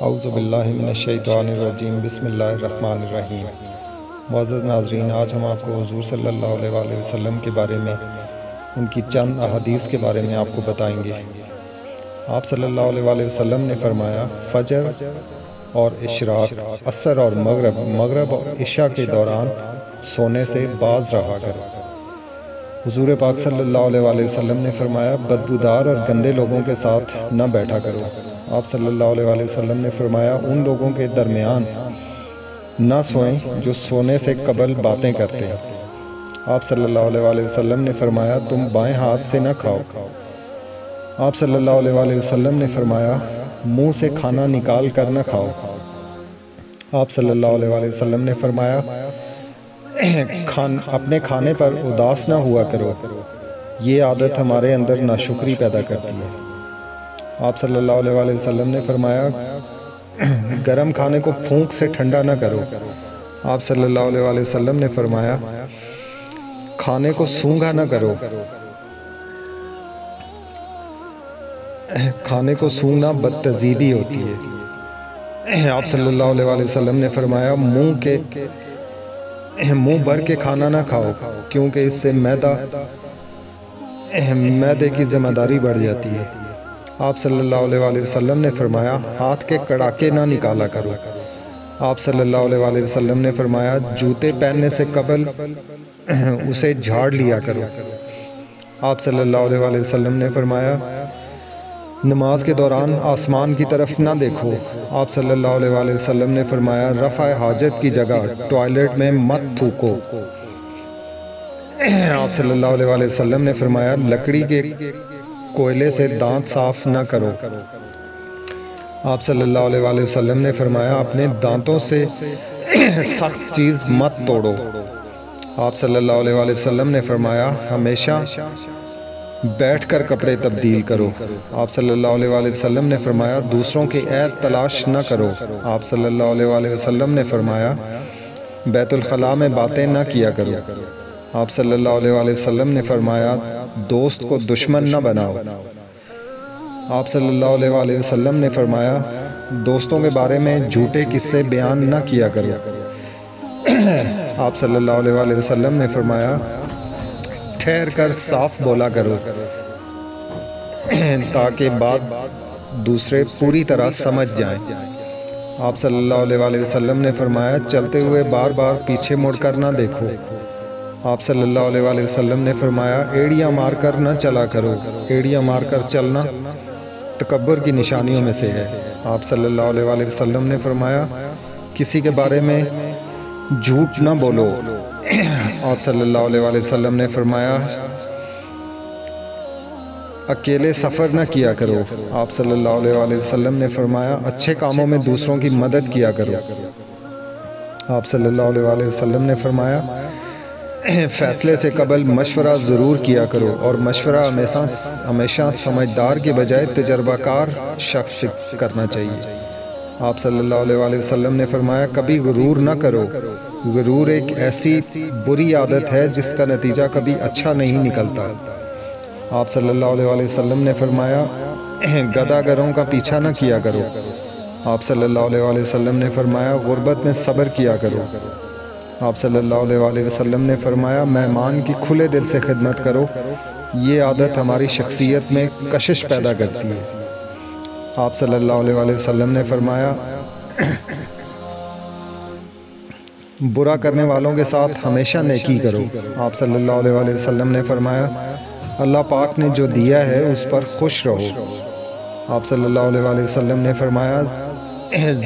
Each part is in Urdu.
اعوذ باللہ من الشیطان الرجیم بسم اللہ الرحمن الرحیم۔ معزز ناظرین، آج ہم آپ کو حضور صلی اللہ علیہ وآلہ وسلم کے بارے میں ان کی چند احادیث کے بارے میں آپ کو بتائیں گے۔ آپ صلی اللہ علیہ وآلہ وسلم نے فرمایا، فجر اور اشراق، عصر اور مغرب اور عشاء کے دوران سونے سے باز رہا کرو۔ حضور پاک صلی اللہ علیہ وآلہ وسلم نے فرمایا، بدبودار اور گندے لوگوں کے ساتھ نہ بیٹھا کرو۔ آپ صلی اللہ علیہ وآلہ وسلم نے فرمایا، ان لوگوں کے درمیان نہ سوئیں جو سونے سے قبل باتیں کرتے ہیں۔ آپ صلی اللہ علیہ وآلہ وسلم نے فرمایا، تم بائیں ہاتھ سے نہ کھاؤ۔ آپ صلی اللہ علیہ وآلہ وسلم نے فرمایا، منہ سے کھانا نکال کر نہ کھاؤ۔ آپ صلی اللہ علیہ وآلہ وسلم نے فرمایا، اپنے کھانے پر اداس نہ ہوا کرو، یہ عادت ہمارے اندر ناشکری پیدا کرتی ہے۔ آپ صلی اللہ علیہ وآلہ وسلم نے فرمایا، گرم کھانے کو پھونک سے ٹھنڈا نہ کرو۔ آپ صلی اللہ علیہ وآلہ وسلم نے فرمایا، کھانے کو سونگھا نہ کرو۔ کھانے کو سونگھنا بدتہذیبی ہوتی ہے۔ آپ صلی اللہ علیہ وآلہ وسلم نے فرمایا، منہ بھر کے کھانا نہ کھاؤ، کیونکہ اس سے معدے کی ذمہ داری بڑھ جاتی ہے۔ آپ صلی اللہ علیہ وآلہ وسلم نے فرمایا، ہاتھ کے کڑاکے نہ نکالا کرو۔ آپ صلی اللہ علیہ وآلہ وسلم نے فرمایا، جوتے پہننے سے قبل اسے جھاڑ لیا کرو۔ آپ صلی اللہ علیہ وآلہ وسلم نے فرمایا، نماز کے دوران آسمان کی طرف نہ دیکھو۔ آپ صلی اللہ علیہ وآلہ وسلم نے فرمایا، رفع حاجت کی جگہ ٹوائلٹ میں مت تھوکو۔ آپ صلی اللہ علیہ وآلہ وسلم نے فرمایا، لکڑی کے کوئلے سے دانت صاف نہ کرو۔ آپ صلی اللہ علیہ وآلہ وسلم نے فرمایا، اپنے دانتوں سے سخت چیز مت توڑو۔ آپ صلی اللہ علیہ وآلہ وسلم نے فرمایا، ہمیشہ بیٹھ کر کپڑے تبدیل کرو۔ آپ صلی اللہ علیہ وآلہ وسلم نے فرمایا، دوسروں کے عیب تلاش نہ کرو۔ آپ صلی اللہ علیہ وآلہ وسلم نے فرمایا، بیت الخلاء میں باتیں نہ کیا کرو۔ آپ صلی اللہ علیہ وآلہ وسلم نے فرمایا، دوست کو دشمن نہ بناؤ۔ آپ صلی اللہ علیہ وآلہ وسلم نے فرمایا، دوستوں کے بارے میں جھوٹے قصے بیان نہ کیا کرو۔ آپ صلی اللہ علیہ وآلہ وسلم نے فرمایا، ٹھہر کر صاف بولا کرو، تاکہ بات دوسرے پوری طرح سمجھ جائیں۔ آپ صلی اللہ علیہ وآلہ وسلم نے فرمایا، چلتے ہوئے بار بار پیچھے مڑ کر نہ دیکھو۔ آپ صلی اللہ علیہ وآلہ وسلم نے فرمایا، ایڑیاں مار کر نہ چلا کرو، ایڑیاں مار کر چلنا تکبر کی نشانیوں میں سے ہے۔ آپ صلی اللہ علیہ وآلہ وسلم نے فرمایا، کسی کے بارے میں جھوٹ نہ بولو۔ آپ صلی اللہ علیہ وآلہ وسلم نے فرمایا، اکیلے سفر نہ کیا کرو۔ آپ صلی اللہ علیہ وآلہ وسلم نے فرمایا، اچھے کاموں میں دوسروں کی مدد کیا کرو۔ آپ صلی اللہ علیہ وآلہ وسلم نے فرمایا، فیصلے سے قبل مشورہ ضرور کیا کرو، اور مشورہ ہمیشہ سمجھدار کے بجائے تجربہ کار شخص سے کرنا چاہیے۔ آپ صلی اللہ علیہ وآلہ وسلم نے فرمایا، کبھی غرور نہ کرو۔ غرور ایک ایسی بری عادت ہے جس کا نتیجہ کبھی اچھا نہیں نکلتا۔ آپ صلی اللہ علیہ وآلہ وسلم نے فرمایا، گدھا گروں کا پیچھا نہ کیا کرو۔ آپ صلی اللہ علیہ وآلہ وسلم نے فرمایا، غربت میں صبر کیا کرو۔ آپ صلی اللہ علیہ وآلہ وسلم نے فرمایا، مہمان کی کھلے دل سے خدمت کرو، یہ عادت ہماری شخصیت میں کشش پیدا کرتی ہے۔ آپ صلی اللہ علیہ وآلہ وسلم نے فرمایا، برا کرنے والوں کے ساتھ ہمیشہ نیکی کرو۔ آپ صلی اللہ علیہ وآلہ وسلم نے فرمایا، اللہ پاک نے جو دیا ہے اس پر خوش رہو۔ آپ صلی اللہ علیہ وآلہ وسلم نے فرمایا،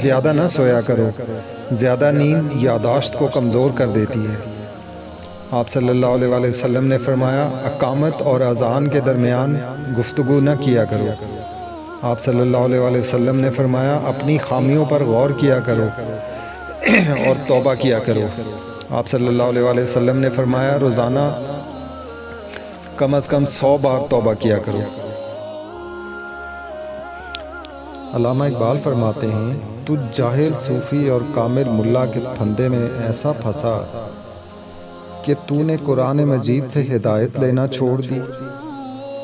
زیادہ نہ سویا کرو، زیادہ نیند یادداشت کو کمزور کر دیتی ہے۔ آپ صلی اللہ علیہ وآلہ وسلم نے فرمایا، اقامت اور اذان کے درمیان گفتگو نہ کیا کرو۔ آپ صلی اللہ علیہ وآلہ وسلم نے فرمایا، اپنی خامیوں پر غور کیا کرو اور توبہ کیا کرو۔ آپ صلی اللہ علیہ وآلہ وسلم نے فرمایا، روزانہ کم از کم 100 بار توبہ کیا کرو۔ علامہ اقبال فرماتے ہیں، تو جاہل صوفی اور کامل ملا کے پھندے میں ایسا پھنسا کہ تو نے قرآن مجید سے ہدایت لینا چھوڑ دی۔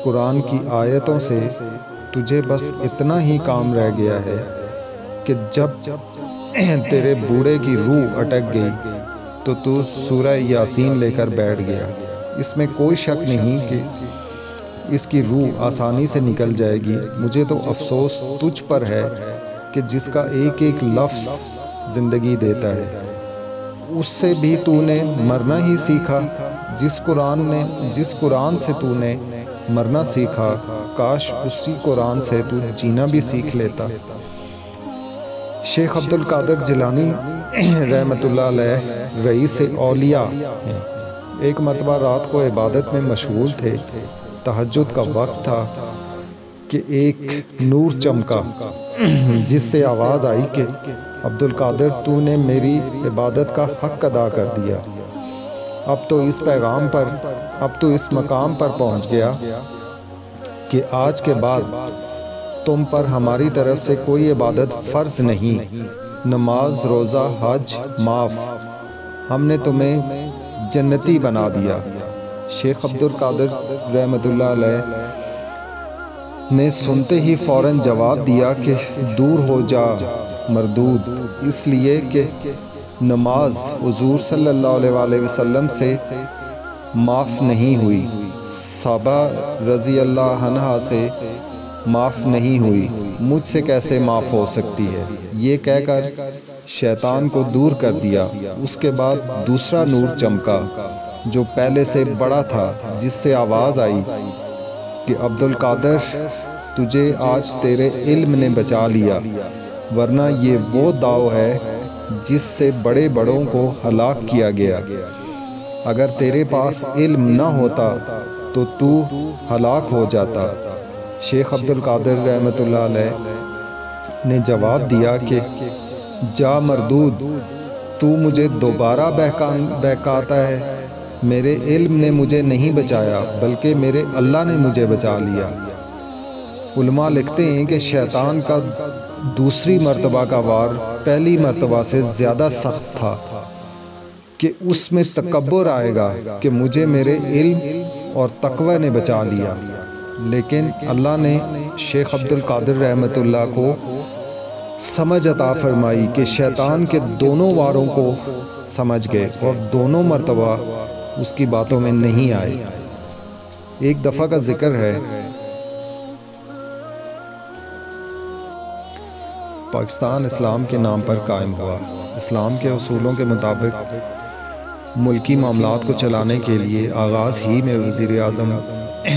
قرآن کی آیتوں سے تجھے بس اتنا ہی کام رہ گیا ہے کہ جب تیرے بوڑھے کی روح اٹک گئی تو سورہ یاسین لے کر بیٹھ گیا۔ اس میں کوئی شک نہیں کہ اس کی روح آسانی سے نکل جائے گی۔ مجھے تو افسوس تجھ پر ہے کہ جس کا ایک ایک لفظ زندگی دیتا ہے، اس سے بھی تو نے مرنا ہی سیکھا۔ جس قرآن سے تو نے مرنا سیکھا، کاش اسی قرآن سے تو جینا بھی سیکھ لیتا۔ شیخ عبد القادر جیلانی رحمۃ اللہ علیہ رئیس اولیاء ہیں۔ ایک مرتبہ رات کو عبادت میں مشغول تھے، تہجد کا وقت تھا کہ ایک نور چمکا جس سے آواز آئی کہ عبد القادر تو نے میری عبادت کا حق ادا کر دیا، اب تو اس مقام پر پہنچ گیا کہ آج کے بعد تم پر ہماری طرف سے کوئی عبادت فرض نہیں، نماز روزہ حج معاف، ہم نے تمہیں جنتی بنا دیا۔ شیخ عبد القادر رحمۃ اللہ علیہ نے سنتے ہی فوراً جواب دیا کہ دور ہو جا مردود، اس لیے کہ نماز حضور صلی اللہ علیہ وآلہ وسلم سے معاف نہیں ہوئی، صحابہ رضی اللہ عنہ سے معاف نہیں ہوئی، مجھ سے کیسے معاف ہو سکتی ہے؟ یہ کہہ کر شیطان کو دور کر دیا۔ اس کے بعد دوسرا نور چمکا جو پہلے سے بڑا تھا، جس سے آواز آئی کہ عبد القادر تجھے آج تیرے علم نے بچا لیا، ورنہ یہ وہ داؤ ہے جس سے بڑے بڑوں کو ہلاک کیا گیا، اگر تیرے پاس علم نہ ہوتا تو ہلاک ہو جاتا۔ شیخ عبد القادر رحمۃ اللہ علیہ نے جواب دیا کہ جا مردود، تو مجھے دوبارہ بہکاتا ہے، میرے علم نے مجھے نہیں بچایا بلکہ میرے اللہ نے مجھے بچا لیا۔ علماء لکھتے ہیں کہ شیطان کا دوسری مرتبہ کا وار پہلی مرتبہ سے زیادہ سخت تھا کہ اس میں تکبر آئے گا کہ مجھے میرے علم اور تقوی نے بچا لیا، لیکن اللہ نے شیخ عبد القادر رحمۃ اللہ کو سمجھ عطا فرمائی کہ شیطان کے دونوں واروں کو سمجھ گئے اور دونوں مرتبہ اس کی باتوں میں نہیں آئے۔ ایک دفعہ کا ذکر ہے، پاکستان اسلام کے نام پر قائم ہوا۔ اسلام کے اصولوں کے مطابق ملکی معاملات کو چلانے کے لیے آغاز ہی میں وزیر اعظم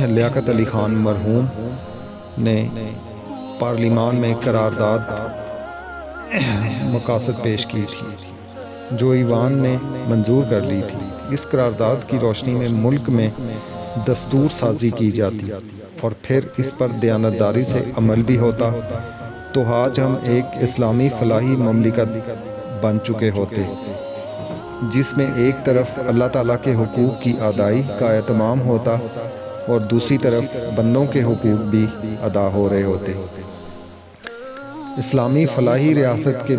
لیاقت علی خان مرحوم نے پارلیمان میں قرارداد مقاصد پیش کی تھی جو ایوان نے منظور کر لی تھی۔ اس قرارداد کی روشنی میں ملک میں دستور سازی کی جاتی اور پھر اس پر دیانتداری سے عمل بھی ہوتا تو آج ہم ایک اسلامی فلاحی مملکت بن چکے ہوتے، جس میں ایک طرف اللہ تعالیٰ کے حقوق کی ادائی کا اہتمام ہوتا اور دوسری طرف بندوں کے حقوق بھی ادا ہو رہے ہوتے۔ اسلامی فلاحی ریاست کے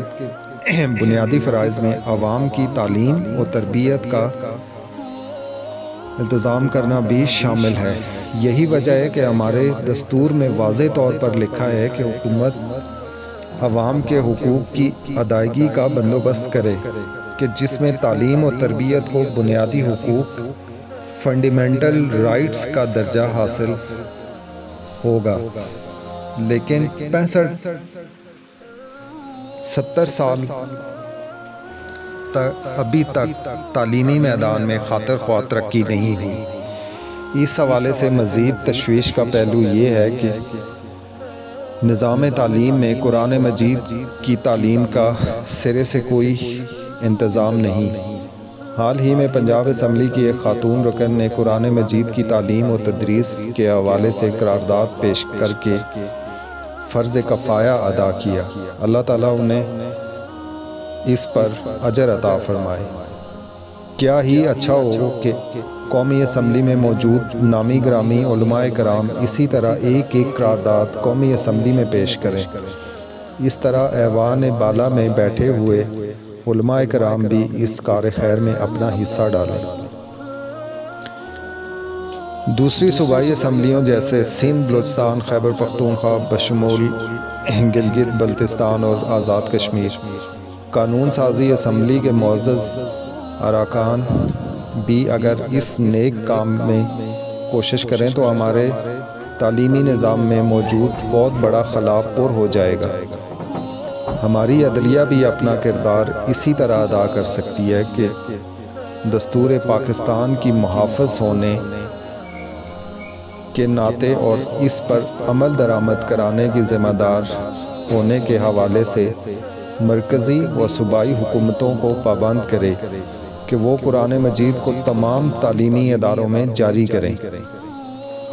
بنیادی فرائض میں عوام کی تعلیم و تربیت کا التزام کرنا بھی شامل ہے۔ یہی وجہ ہے کہ ہمارے دستور میں واضح طور پر لکھا ہے کہ حکومت عوام کے حقوق کی ادائیگی کا بندوبست کرے، کہ جس میں تعلیم و تربیت کو بنیادی حقوق فنڈامنٹل رائٹس کا درجہ حاصل ہوگا۔ لیکن 65-70 سال ابھی تک تعلیمی میدان میں خاطر خواہ ترقی نہیں ہوئی۔ اس حوالے سے مزید تشویش کا پہلو یہ ہے کہ نظام تعلیم میں قرآن مجید کی تعلیم کا سرے سے کوئی انتظام نہیں۔ حال ہی میں پنجاب اسمبلی کی ایک خاتون رکن نے قرآن مجید کی تعلیم و تدریس کے حوالے سے قرارداد پیش کر کے فرض کفایہ ادا کیا۔ اللہ تعالیٰ انہیں اس پر اجر عطا فرمائے۔ کیا ہی اچھا ہو کہ قومی اسمبلی میں موجود نامی گرامی علماء کرام اسی طرح ایک ایک قرارداد قومی اسمبلی میں پیش کریں۔ اس طرح ایوان بالا میں بیٹھے ہوئے علماء کرام بھی اس کار خیر میں اپنا حصہ ڈالیں۔ دوسری صوبائی اسمبلیوں جیسے سندھ، بلوچستان، خیبر پختونخوا بشمول گلگت بلتستان اور آزاد کشمیر، قانون سازی اسمبلی کے معزز اراکان بھی اگر اس نیک کام میں کوشش کریں تو ہمارے تعلیمی نظام میں موجود بہت بڑا خلا پر ہو جائے گا۔ ہماری عدلیہ بھی اپنا کردار اسی طرح ادا کر سکتی ہے کہ دستور پاکستان کی محافظ ہونے کے ناطے اور اس پر عمل درآمد کرانے کی ذمہ دار ہونے کے حوالے سے مرکزی و صوبائی حکومتوں کو پابند کرے کہ وہ قرآن مجید کو تمام تعلیمی اداروں میں جاری کریں۔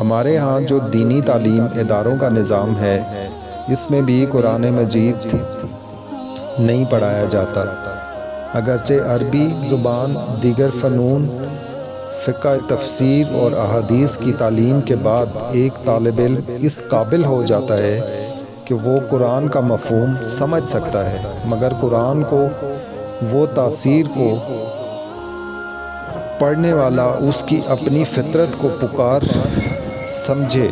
ہمارے ہاں جو دینی تعلیم اداروں کا نظام ہے اس میں بھی قرآن مجید نہیں پڑھایا جاتا، اگرچہ عربی زبان، دیگر فنون، فقہ، تفسیر اور احادیث کی تعلیم کے بعد ایک طالب علم اس قابل ہو جاتا ہے کہ وہ قرآن کا مفہوم سمجھ سکتا ہے، مگر قرآن کو وہ تاثیر کو پڑھنے والا اس کی اپنی فطرت کو پکار سمجھے۔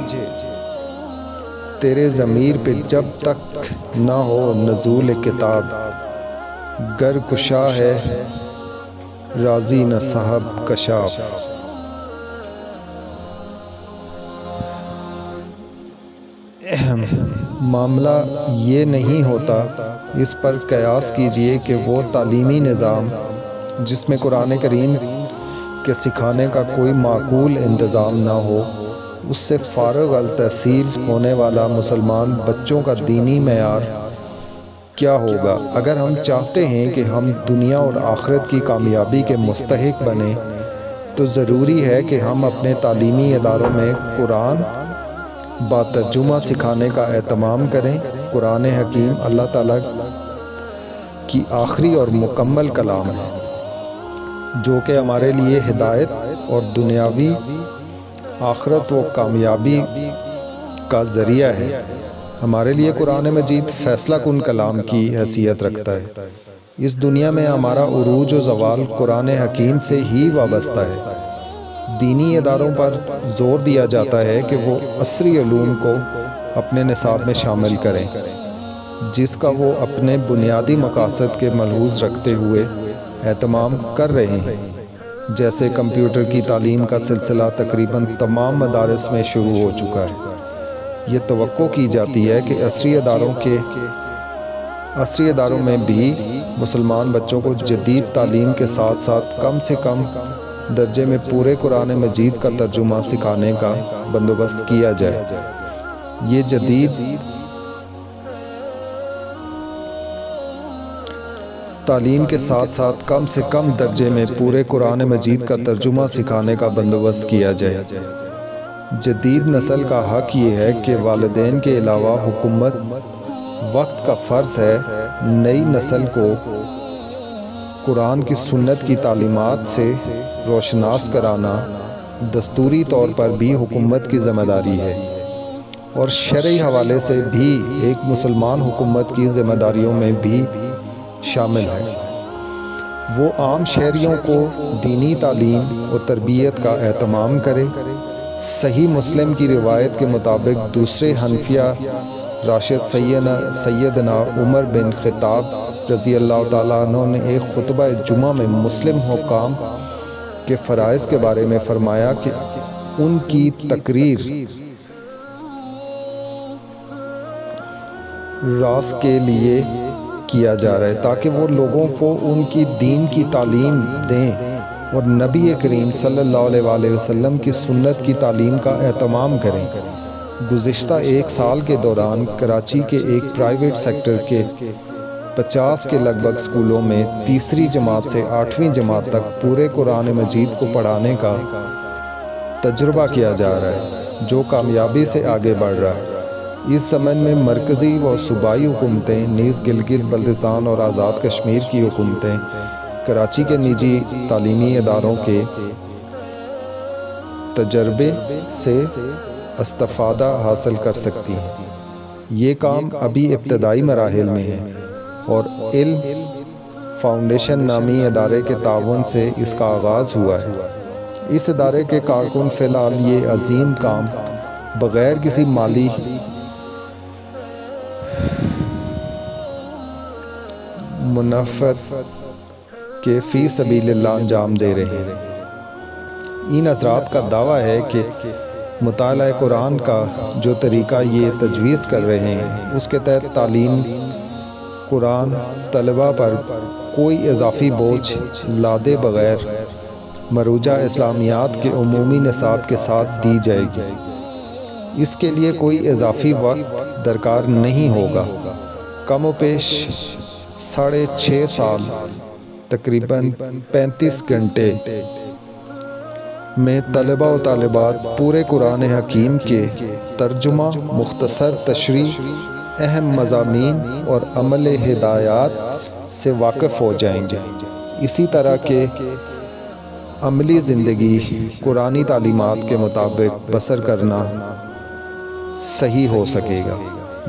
تیرے ضمیر پہ جب تک نہ ہو نزول کتاب، گر کشا ہے راضی نہ صاحب کشاف۔ معاملہ یہ نہیں ہوتا، اس پر قیاس کیجئے کہ وہ تعلیمی نظام جس میں قرآن کریم کے سکھانے کا کوئی معقول انتظام نہ ہو، اس سے فارغ التحصیل ہونے والا مسلمان بچوں کا دینی معیار کیا ہوگا۔ اگر ہم چاہتے ہیں کہ ہم دنیا اور آخرت کی کامیابی کے مستحق بنیں تو ضروری ہے کہ ہم اپنے تعلیمی اداروں میں قرآن با ترجمہ سکھانے کا اہتمام کریں۔ قرآن حکیم اللہ تعالیٰ کی آخری اور مکمل کلام ہے جو کہ ہمارے لیے ہدایت اور دنیاوی آخرت و کامیابی کا ذریعہ ہے۔ ہمارے لیے قرآن مجید فیصلہ کن کلام کی حیثیت رکھتا ہے۔ اس دنیا میں ہمارا عروج و زوال قرآن حکیم سے ہی وابستہ ہے۔ دینی اداروں پر زور دیا جاتا ہے کہ وہ عصری علوم کو اپنے نصاب میں شامل کریں، جس کا وہ اپنے بنیادی مقاصد کے ملحوظ رکھتے ہوئے اہتمام کر رہے ہیں، جیسے کمپیوٹر کی تعلیم کا سلسلہ تقریباً تمام مدارس میں شروع ہو چکا ہے۔ یہ توقع کی جاتی ہے کہ عصری اداروں میں بھی مسلمان بچوں کو جدید تعلیم کے ساتھ ساتھ کم سے کم درجے میں پورے قرآن مجید کا ترجمہ سکھانے کا بندوبست کیا جائے۔ یہ جدید تعلیم کے ساتھ ساتھ کم سے کم درجے میں پورے قرآن مجید کا ترجمہ سکھانے کا بندوبست کیا جائے۔ جدید نسل کا حق یہ ہے کہ والدین کے علاوہ حکومت وقت کا فرض ہے نئی نسل کو قرآن کی سنت کی تعلیمات سے روشناس کرانا دستوری طور پر بھی حکومت کی ذمہ داری ہے، اور شرعی حوالے سے بھی ایک مسلمان حکومت کی ذمہ داریوں میں بھی شامل ہے۔ وہ عام شہریوں کو دینی تعلیم و تربیت کا اہتمام کرے۔ صحیح مسلم کی روایت کے مطابق دوسرے حنفیہ راشد سیدنا عمر بن خطاب رضی اللہ تعالیٰ عنہ نے ایک خطبہ جمعہ میں مسلم حکام کے فرائض کے بارے میں فرمایا کہ ان کی تقریر راس کے لیے کیا جا رہا ہے تاکہ وہ لوگوں کو ان کی دین کی تعلیم دیں اور نبی کریم صلی اللہ علیہ وآلہ وسلم کی سنت کی تعلیم کا اہتمام کریں۔ گزشتہ ایک سال کے دوران کراچی کے ایک پرائیویٹ سیکٹر کے 50 کے لگ بھگ سکولوں میں تیسری جماعت سے 8ویں جماعت تک پورے قرآن مجید کو پڑھانے کا تجربہ کیا جا رہا ہے، جو کامیابی سے آگے بڑھ رہا ہے۔ اس زمن میں مرکزی و صوبائی حکومتیں نیز گلگت بلتستان اور آزاد کشمیر کی حکومتیں کراچی کے نجی تعلیمی اداروں کے تجربے سے استفادہ حاصل کر سکتی ہیں۔ یہ کام ابھی ابتدائی مراحل میں ہے اور علم فاؤنڈیشن نامی ادارے کے تعاون سے اس کا آغاز ہوا ہے۔ اس ادارے کے کارکن فی الحال یہ عظیم کام بغیر کسی مالی منفعت کے فی سبیل اللہ انجام دے رہے ہیں۔ ان حضرات کا دعویٰ ہے کہ مطالعہ قرآن کا جو طریقہ یہ تجویز کر رہے ہیں اس کے تحت تعلیم قرآن طلبہ پر کوئی اضافی بوجھ لادے بغیر مروجہ اسلامیات کے عمومی نصاب کے ساتھ دی جائے گی۔ اس کے لیے کوئی اضافی وقت درکار نہیں ہوگا۔ کم و بیش 6.5 سال تقریباً 35 گھنٹے میں طلبہ و طالبات پورے قرآن حکیم کے ترجمہ، مختصر تشریح، اہم مضامین اور عمل ہدایات سے واقف ہو جائیں گے۔ اسی طرح کے عملی زندگی قرآنی تعلیمات کے مطابق بسر کرنا صحیح ہو سکے گا۔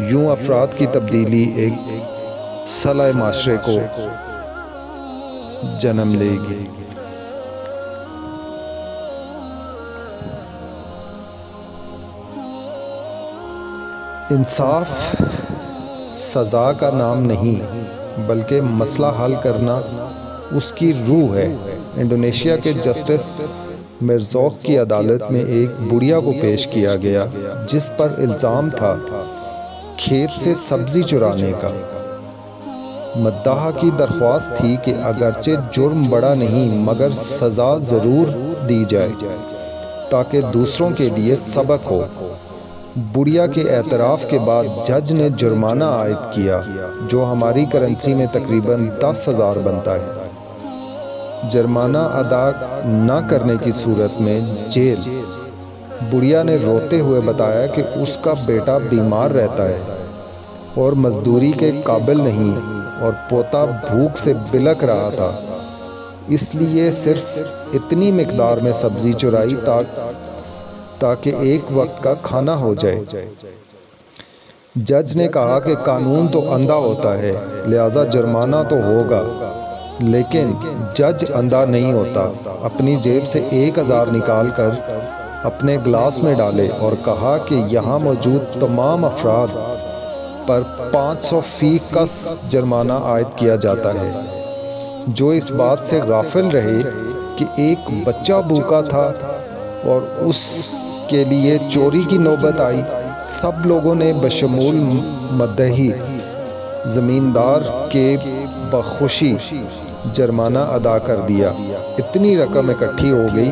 یوں افراد کی تبدیلی ایک صلاح معاشرے کو جنم دے گی۔ انصاف سزا کا نام نہیں بلکہ مسئلہ حل کرنا اس کی روح ہے۔ انڈونیشیا کے جسٹس مرزوق کی عدالت میں ایک بڑھیا کو پیش کیا گیا جس پر الزام تھا کھیت سے سبزی چرانے کا۔ مداح کی درخواست تھی کہ اگرچہ جرم بڑا نہیں مگر سزا ضرور دی جائے تاکہ دوسروں کے لیے سبق ہو۔ بڑھیا کے اعتراف کے بعد جج نے جرمانہ عائد کیا جو ہماری کرنسی میں تقریباً 10,000 بنتا ہے۔ جرمانہ ادا نہ کرنے کی صورت میں جیل۔ بڑھیا نے روتے ہوئے بتایا کہ اس کا بیٹا بیمار رہتا ہے اور مزدوری کے قابل نہیں اور پوتا بھوک سے بلک رہا تھا، اس لیے صرف اتنی مقدار میں سبزی چرائی تاکہ ایک وقت کا کھانا ہو جائے۔ جج نے کہا کہ قانون تو اندھا ہوتا ہے لہذا جرمانہ تو ہوگا، لیکن جج اندھا نہیں ہوتا۔ اپنی جیب سے 1,000 نکال کر اپنے گلاس میں ڈالے اور کہا کہ یہاں موجود تمام افراد پر 500 فی کس جرمانہ عائد کیا جاتا ہے۔ جو اس بات سے غافل رہے کہ ایک بچہ بھوکا تھا اور اس کے لیے چوری کی نوبت آئی، سب لوگوں نے بشمول مدعی زمیندار کے بخوشی جرمانہ ادا کر دیا۔ اتنی رقم اکٹھی ہو گئی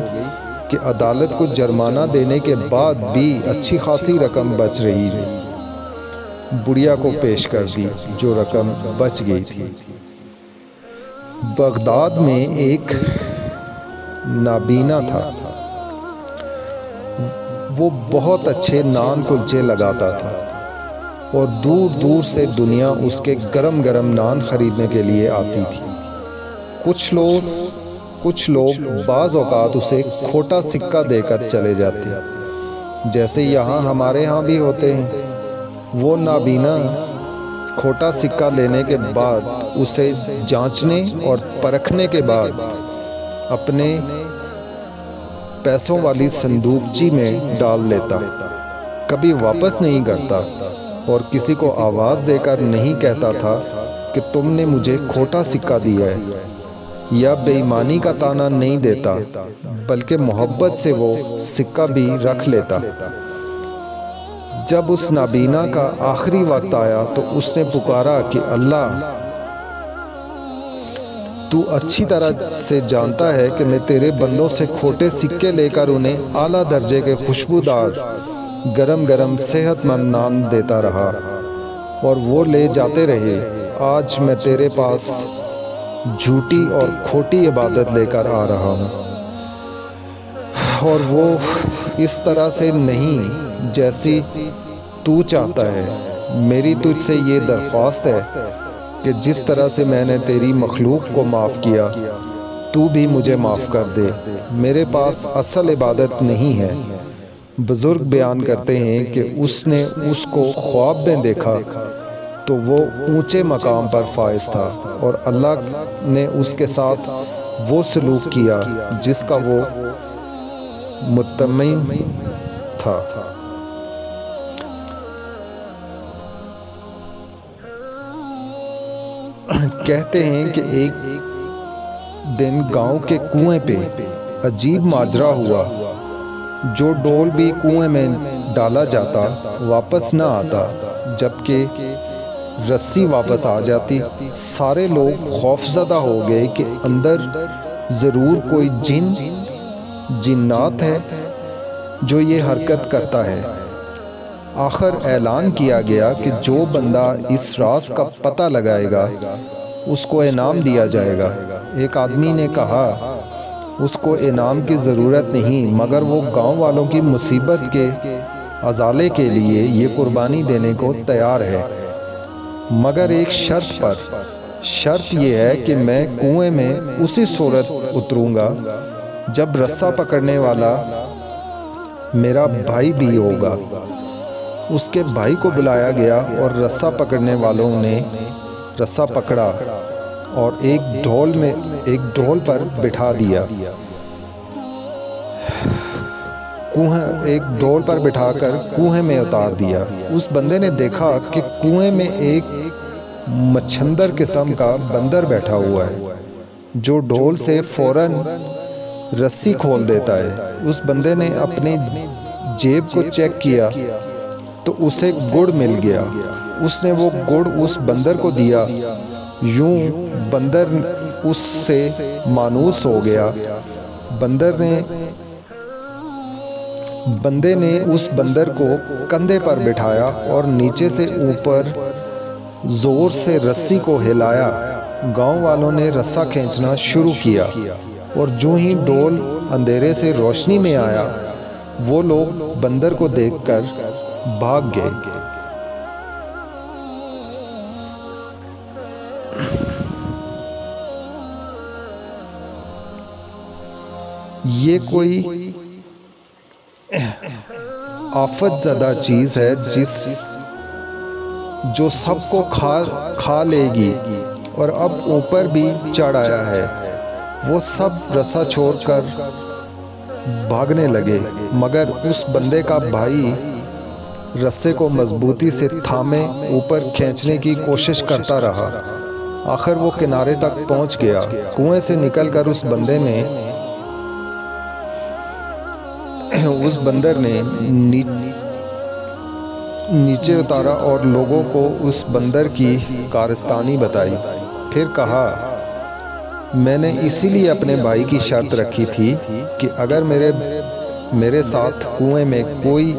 کہ عدالت کو جرمانہ دینے کے بعد بھی اچھی خاصی رقم بچ رہی تھی۔ بڑھیا کو پیش کر دی جو رقم بچ گئی تھی۔ بغداد میں ایک نابینا تھا۔ وہ بہت اچھے نان کلچے لگاتا تھا اور دور دور سے دنیا اس کے گرم گرم نان خریدنے کے لیے آتی تھی۔ کچھ لوگ بعض اوقات اسے کھوٹا سکہ دے کر چلے جاتے، جیسے یہاں ہمارے ہاں بھی ہوتے ہیں۔ وہ نابینا کھوٹا سکہ لینے کے بعد اسے جانچنے اور پرکھنے کے بعد اپنے پیسوں والی صندوقچی میں ڈال لیتا، کبھی واپس نہیں کرتا اور کسی کو آواز دے کر نہیں کہتا تھا کہ تم نے مجھے کھوٹا سکہ دیا ہے، یا بے ایمانی کا طعنہ نہیں دیتا بلکہ محبت سے وہ سکہ بھی رکھ لیتا۔ جب اس نابینا کا آخری وقت آیا تو اس نے پکارا کہ اللہ، تو اچھی طرح سے جانتا ہے کہ میں تیرے بندوں سے کھوٹے سکے لے کر انہیں اعلیٰ درجے کے خوشبودار گرم گرم صحت مند نان دیتا رہا اور وہ لے جاتے رہے۔ آج میں تیرے پاس جھوٹی اور کھوٹی عبادت لے کر آ رہا ہوں، اور وہ اس طرح سے نہیں جیسی تو چاہتا ہے۔ میری تجھ سے یہ درخواست ہے کہ جس طرح سے میں نے تیری مخلوق کو معاف کیا تو بھی مجھے معاف کر دے۔ میرے پاس اصل عبادت نہیں ہے۔ بزرگ بیان کرتے ہیں کہ اس نے اس کو خواب میں دیکھا تو وہ اونچے مقام پر فائز تھا اور اللہ نے اس کے ساتھ وہ سلوک کیا جس کا وہ مطمئن تھا۔ کہتے ہیں کہ ایک دن گاؤں کے کنویں پہ عجیب ماجرا ہوا۔ جو ڈول بھی کنویں میں ڈالا جاتا واپس نہ آتا، جبکہ رسی واپس آ جاتی۔ سارے لوگ خوف زدہ ہو گئے کہ اندر ضرور کوئی جنات ہے جو یہ حرکت کرتا ہے۔ آخر اعلان کیا گیا کہ جو بندہ اس راز کا پتہ لگائے گا اس کو انعام دیا جائے گا۔ ایک آدمی نے کہا اس کو انعام کی ضرورت نہیں، مگر وہ گاؤں والوں کی مصیبت کے ازالے کے لیے یہ قربانی دینے کو تیار ہے، مگر ایک شرط پر۔ شرط یہ ہے کہ میں کنویں میں اسی صورت اتروں گا جب رسہ پکڑنے والا میرا بھائی بھی ہوگا۔ اس کے بھائی کو بلایا گیا اور رسہ پکڑنے والوں نے رسہ پکڑا اور ایک ڈھول پر بٹھا دیا۔ ایک ڈھول پر بٹھا کر کنویں میں اتار دیا۔ اس بندے نے دیکھا کہ کنویں میں ایک مچھندر قسم کا بندر بیٹھا ہوا ہے جو ڈھول سے فوراً رسی کھول دیتا ہے۔ اس بندے نے اپنی جیب کو چیک کیا تو اسے گڑ مل گیا۔ اس نے وہ گڑ اس بندر کو دیا۔ یوں بندر اس سے مانوس ہو گیا۔ بندے نے اس بندر کو کندھے پر بٹھایا اور نیچے سے اوپر زور سے رسی کو ہلایا۔ گاؤں والوں نے رسہ کھینچنا شروع کیا اور جو ہی ڈول اندھیرے سے روشنی میں آیا وہ لوگ بندر کو دیکھ کر بھاگ گئے۔ یہ کوئی آفت زدہ چیز ہے جو سب کو کھا لے گی، اور اب اوپر بھی چڑھ آیا ہے۔ وہ سب رسہ چھوڑ کر بھاگنے لگے، مگر اس بندے کا بھائی رسے کو مضبوطی سے تھامے اوپر کھینچنے کی کوشش کرتا رہا۔ آخر وہ کنارے تک پہنچ گیا۔ کنویں سے نکل کر اس بندر نے نیچے اتارا اور لوگوں کو اس بندر کی کارستانی بتائی۔ پھر کہا میں نے اسی لیے اپنے بھائی کی شرط رکھی تھی کہ اگر میرے ساتھ کنویں میں کوئی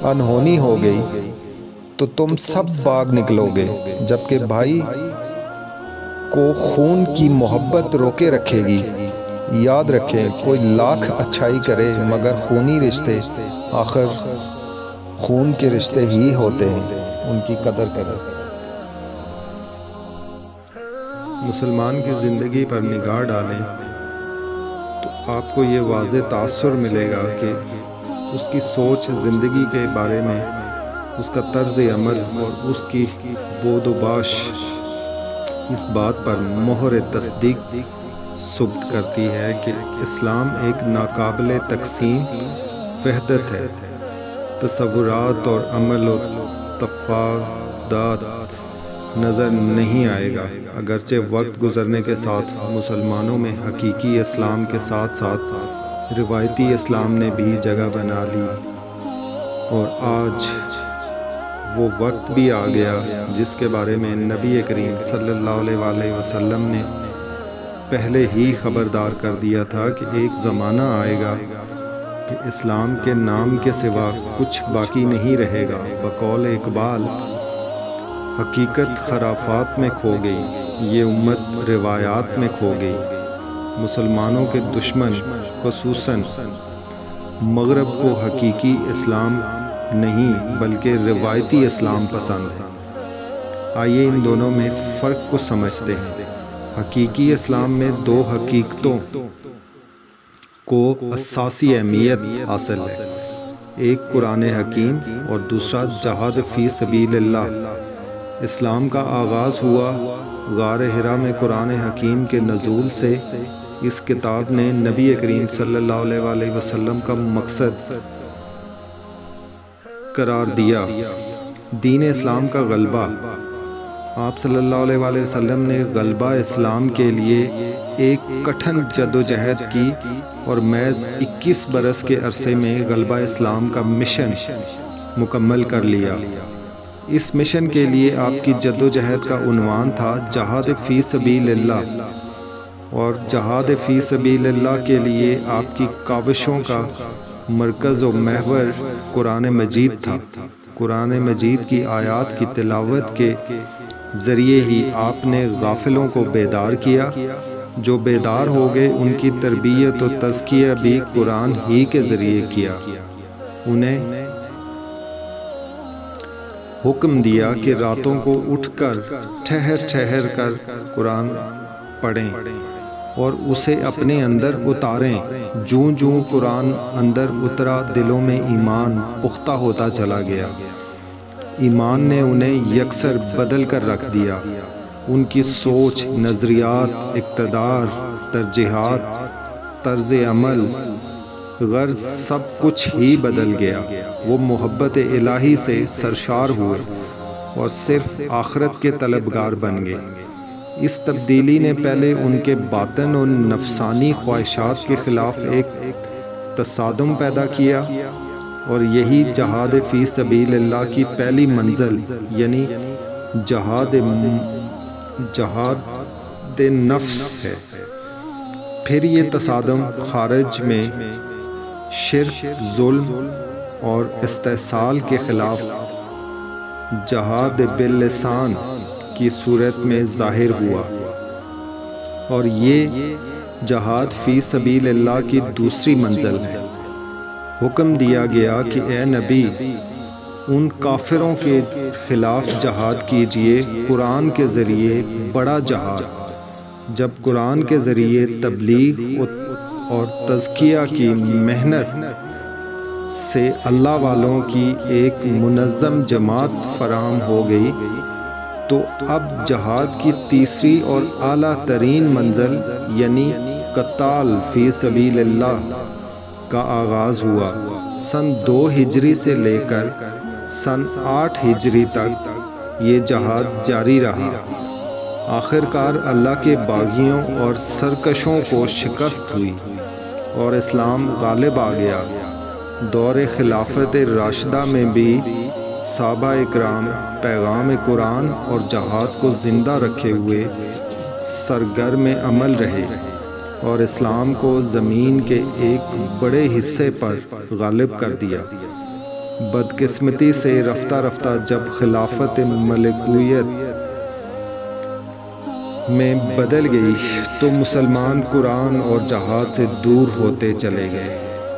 انہونی ہو گئی تو تم سب بھاگ نکلو گے، جبکہ بھائی کو خون کی محبت روکے رکھے گی۔ یاد رکھیں کوئی لاکھ اچھائی کرے مگر خونی رشتے آخر خون کے رشتے ہی ہوتے ہیں، ان کی قدر کریں۔ مسلمان کی زندگی پر نگاہ ڈالیں تو آپ کو یہ واضح تاثر ملے گا کہ اس کی سوچ زندگی کے بارے میں، اس کا طرز عمل اور اس کی بود و باش اس بات پر مہر تصدیق ثبت کرتی ہے کہ اسلام ایک ناقابل تقسیم وحدت ہے۔ تصورات اور عمل و تفاوتات نظر نہیں آئے گا، اگرچہ وقت گزرنے کے ساتھ مسلمانوں میں حقیقی اسلام کے ساتھ ساتھ روایتی اسلام نے بھی جگہ بنا لی، اور آج وہ وقت بھی آ گیا جس کے بارے میں نبی کریم صلی اللہ علیہ وسلم نے پہلے ہی خبردار کر دیا تھا کہ ایک زمانہ آئے گا کہ اسلام کے نام کے سوا کچھ باقی نہیں رہے گا۔ بقول اقبال حقیقت خرافات میں کھو گئی، یہ امت روایات میں کھو گئی۔ مسلمانوں کے دشمن خصوصاً مغرب کو حقیقی اسلام نہیں بلکہ روایتی اسلام پسند ہے۔ آئیے ان دونوں میں فرق کو سمجھتے ہیں۔ حقیقی اسلام میں دو حقیقتوں کو اساسی اہمیت حاصل ہے، ایک قرآن حکیم اور دوسرا جہاد فی سبیل اللہ۔ اسلام کا آغاز ہوا غار حرا میں قرآن حکیم کے نزول سے، اس کتاب نے نبی کریم صلی اللہ علیہ وآلہ وسلم کا مقصد قرار دیا، دین اسلام کا غلبہ۔ آپ صلی اللہ علیہ وآلہ وسلم نے غلبہ اسلام کے لیے ایک کٹھن جدوجہد کی اور محض 21 برس کے عرصے میں غلبہ اسلام کا مشن مکمل کر لیا۔ اس مشن کے لیے آپ کی جدوجہد کا عنوان تھا جہاد فی سبیل اللہ، اور جہاد فی سبیل اللہ کے لیے آپ کی کاوشوں کا مرکز و محور قرآن مجید تھا۔ قرآن مجید کی آیات کی تلاوت کے ذریعے ہی آپ نے غافلوں کو بیدار کیا، جو بیدار ہو گئے ان کی تربیت و تزکیہ بھی قرآن ہی کے ذریعے کیا۔ انہیں حکم دیا کہ راتوں کو اٹھ کر ٹھہر کر قرآن پڑھیں اور اسے اپنے اندر اتاریں۔ جوں جوں قرآن اندر اترا دلوں میں ایمان پختہ ہوتا چلا گیا۔ ایمان نے انہیں یکسر بدل کر رکھ دیا۔ ان کی سوچ، نظریات، اقتدار، ترجیحات، طرز عمل، غرض سب کچھ ہی بدل گیا۔ وہ محبت الہی سے سرشار ہوئے اور صرف آخرت کے طلبگار بن گئے۔ اس تبدیلی نے پہلے ان کے باطن اور نفسانی خواہشات کے خلاف ایک تصادم پیدا کیا، اور یہی جہاد فی سبیل اللہ کی پہلی منزل یعنی جہاد نفس ہے۔ پھر یہ تصادم خارج میں شرک، ظلم اور استحصال کے خلاف جہاد باللسان کی صورت میں ظاہر ہوا، اور یہ جہاد فی سبیل اللہ کی دوسری منزل ہے۔ حکم دیا گیا کہ اے نبی، ان کافروں کے خلاف جہاد کیجئے قرآن کے ذریعے بڑا جہاد۔ جب قرآن کے ذریعے تبلیغ اور تزکیہ کی محنت سے اللہ والوں کی ایک منظم جماعت فراہم ہو گئی، تو اب جہاد کی تیسری اور اعلیٰ ترین منزل یعنی قتال فی سبیل اللہ کا آغاز ہوا۔ سن 2 ہجری سے لے کر سن 8 ہجری تک یہ جہاد جاری رہا۔ آخر کار اللہ کے باغیوں اور سرکشوں کو شکست ہوئی اور اسلام غالب آ گیا۔ دور خلافت راشدہ میں بھی صحابہ اکرام پیغام قرآن اور جہاد کو زندہ رکھے ہوئے سرگرم عمل رہے اور اسلام کو زمین کے ایک بڑے حصے پر غالب کر دیا۔ بدقسمتی سے رفتہ رفتہ جب خلافت ملکویت میں بدل گئی تو مسلمان قرآن اور جہاد سے دور ہوتے چلے گئے۔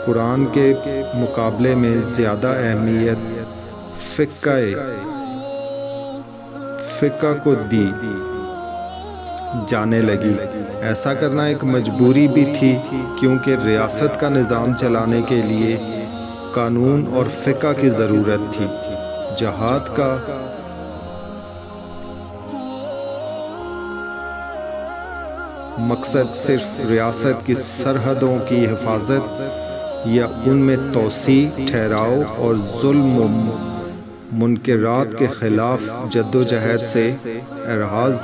قرآن کے مقابلے میں زیادہ اہمیت فقہ کو دی جانے لگی۔ ایسا کرنا ایک مجبوری بھی تھی، کیونکہ ریاست کا نظام چلانے کے لیے قانون اور فقہ کی ضرورت تھی۔ جہاد کا مقصد صرف ریاست کی سرحدوں کی حفاظت یا ان میں توسیع، ٹھہراؤ اور ظلم و منکرات کے خلاف جدوجہد سے احراز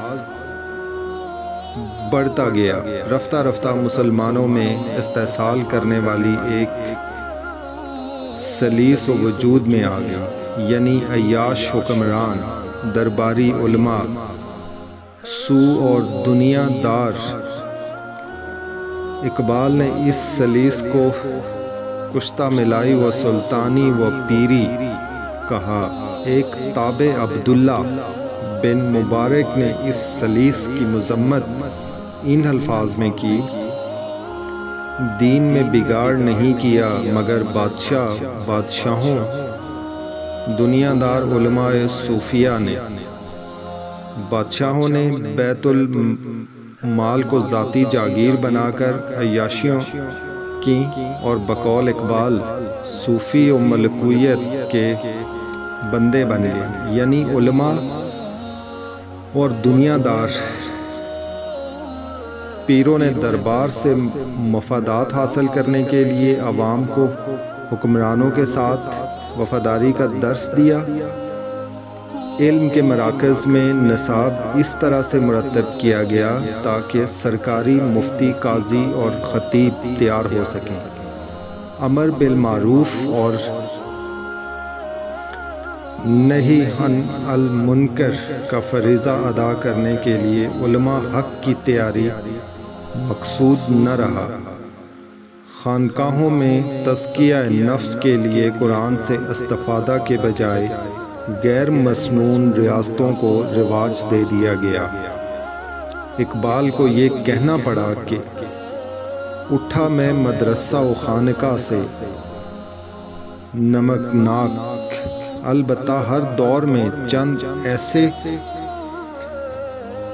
بڑھتا گیا۔ رفتہ رفتہ مسلمانوں میں استحصال کرنے والی ایک سلیس و وجود میں آ گئی، یعنی عیاش حکمران، درباری علماء، سو اور دنیا دار۔ اقبال نے اس سلیس کو کشتہ ملائی و سلطانی و پیری کہا۔ ایک تابع عبداللہ بن مبارک نے اس سلیس کی مذمت ان الفاظ میں کی: دین میں بگاڑ نہیں کیا مگر بادشاہوں دنیا دار علماء صوفیہ نے۔ بادشاہوں نے بیت المال کو ذاتی جاگیر بنا کر عیاشیوں کی، اور بقول اقبال صوفی و ملکویت کے بندے بن گئے، یعنی علماء اور دنیا دار پیروں نے دربار سے مفادات حاصل کرنے کے لیے عوام کو حکمرانوں کے ساتھ وفاداری کا درس دیا۔ علم کے مراکز میں نصاب اس طرح سے مرتب کیا گیا تاکہ سرکاری مفتی، قاضی اور خطیب تیار ہو سکیں۔ امر بالمعروف اور نہی عن المنکر کا فریضہ ادا کرنے کے لیے علماء حق کی تیاری مقصود نہ رہا۔ خانقاہوں میں تزکیہ نفس کے لیے قرآن سے استفادہ کے بجائے غیر مسنون ریاستوں کو رواج دے دیا گیا۔ اقبال کو یہ کہنا پڑا کہ اٹھا میں مدرسہ و خانقاہ سے نمکناک، البتہ ہر دور میں چند ایسے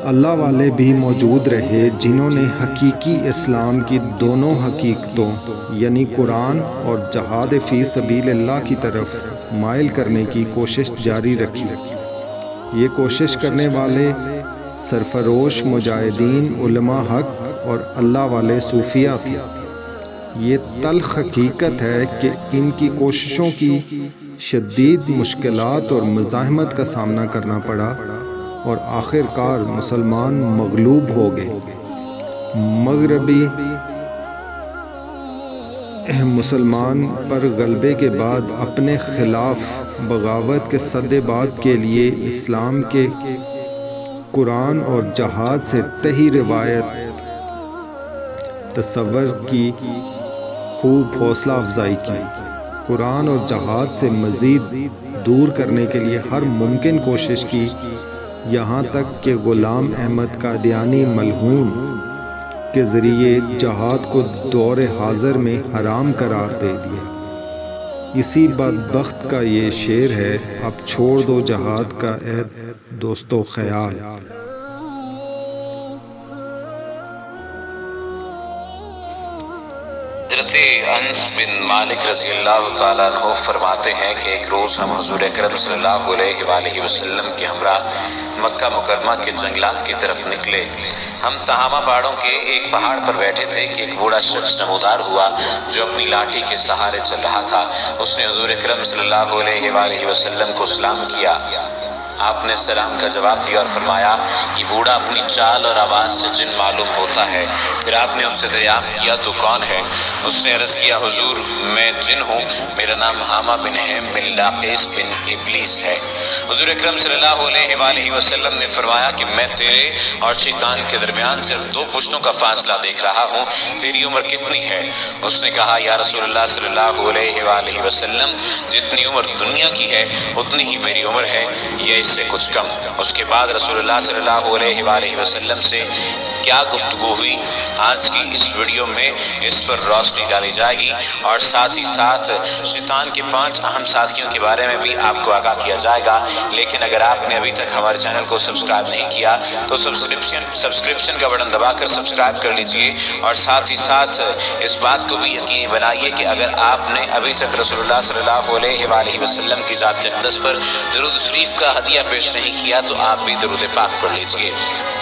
اللہ والے بھی موجود رہے جنہوں نے حقیقی اسلام کی دونوں حقیقتوں یعنی قرآن اور جہاد فی سبیل اللہ کی طرف مائل کرنے کی کوشش جاری رکھی۔ یہ کوشش کرنے والے سرفروش مجاہدین علماء حق اور اللہ والے صوفیہ تھے۔ یہ تلخ حقیقت ہے کہ ان کی کوششوں کی شدید مشکلات اور مزاحمت کا سامنا کرنا پڑا اور آخر کار مسلمان مغلوب ہو گئے۔ مغربی مسلمان پر غلبے کے بعد اپنے خلاف بغاوت کے سدباب کے لیے اسلام کے قرآن اور جہاد سے تہی روایت تصور کی خوب حوصلہ افزائی کی۔ قرآن اور جہاد سے مزید دور کرنے کے لیے ہر ممکن کوشش کی، یہاں تک کہ غلام احمد قادیانی ملعون کے ذریعے جہاد کو دور حاضر میں حرام قرار دے دیا۔ اسی بدبخت کا یہ شعر ہے، اب چھوڑ دو جہاد کا اے دوستو خیال۔ حضرت انس بن مالک رضی اللہ تعالیٰ عنہ فرماتے ہیں کہ ایک روز ہم حضور اکرم صلی اللہ علیہ وآلہ وسلم کے ہمراہ مکہ مکرمہ کے جنگلات کی طرف نکلے۔ ہم تہامہ پہاڑوں کے ایک پہاڑ پر بیٹھے تھے کہ ایک بوڑھا شخص نمودار ہوا جو اپنی لاٹھی کے سہارے چل رہا تھا۔ اس نے حضور اکرم صلی اللہ علیہ وآلہ وسلم کو سلام کیا۔ آپ نے سلام کا جواب دیا اور فرمایا، یہ بوڑھا اپنی چال اور آواز سے جن معلوم ہوتا ہے۔ پھر آپ نے اس سے دریافت کیا تو کون ہے؟ اس نے عرض کیا، حضور میں جن ہوں، میرا نام حامہ بن ہیم بن لاقیس بن ابلیس ہے۔ حضور اکرم صلی اللہ علیہ وآلہ وسلم نے فرمایا کہ میں تیرے اور شیطان کے درمیان صرف 2 پشتوں کا فاصلہ دیکھ رہا ہوں، تیری عمر کتنی ہے؟ اس نے کہا، یا رسول اللہ صلی اللہ علیہ وآلہ وسلم، جتنی عمر دنیا کی ہے اتنی ہی میری عمر ہے، یہ سے کچھ کم۔ اس کے بعد رسول اللہ صلی اللہ علیہ وآلہ وسلم سے کیا گفتگو ہوئی، آج کی اس ویڈیو میں اس پر روشنی ڈالی جائے گی اور ساتھ ہی ساتھ شیطان کے 5 اہم ساتھیوں کے بارے میں بھی آپ کو آگاہ کیا جائے گا۔ لیکن اگر آپ نے ابھی تک ہمارے چینل کو سبسکرائب نہیں کیا تو سبسکرپشن کا بٹن دبا کر سبسکرائب کر لیجئے، اور ساتھ ہی ساتھ اس بات کو بھی یقینی بنائیے کہ اگر آپ نے ابھی تک رسول اللہ صلی اللہ علیہ وآلہ وسلم کی ذات اقدس پر درود شریف کا ہدیہ پیش نہیں کیا تو آپ بھی درود پاک پڑھ لیجئے۔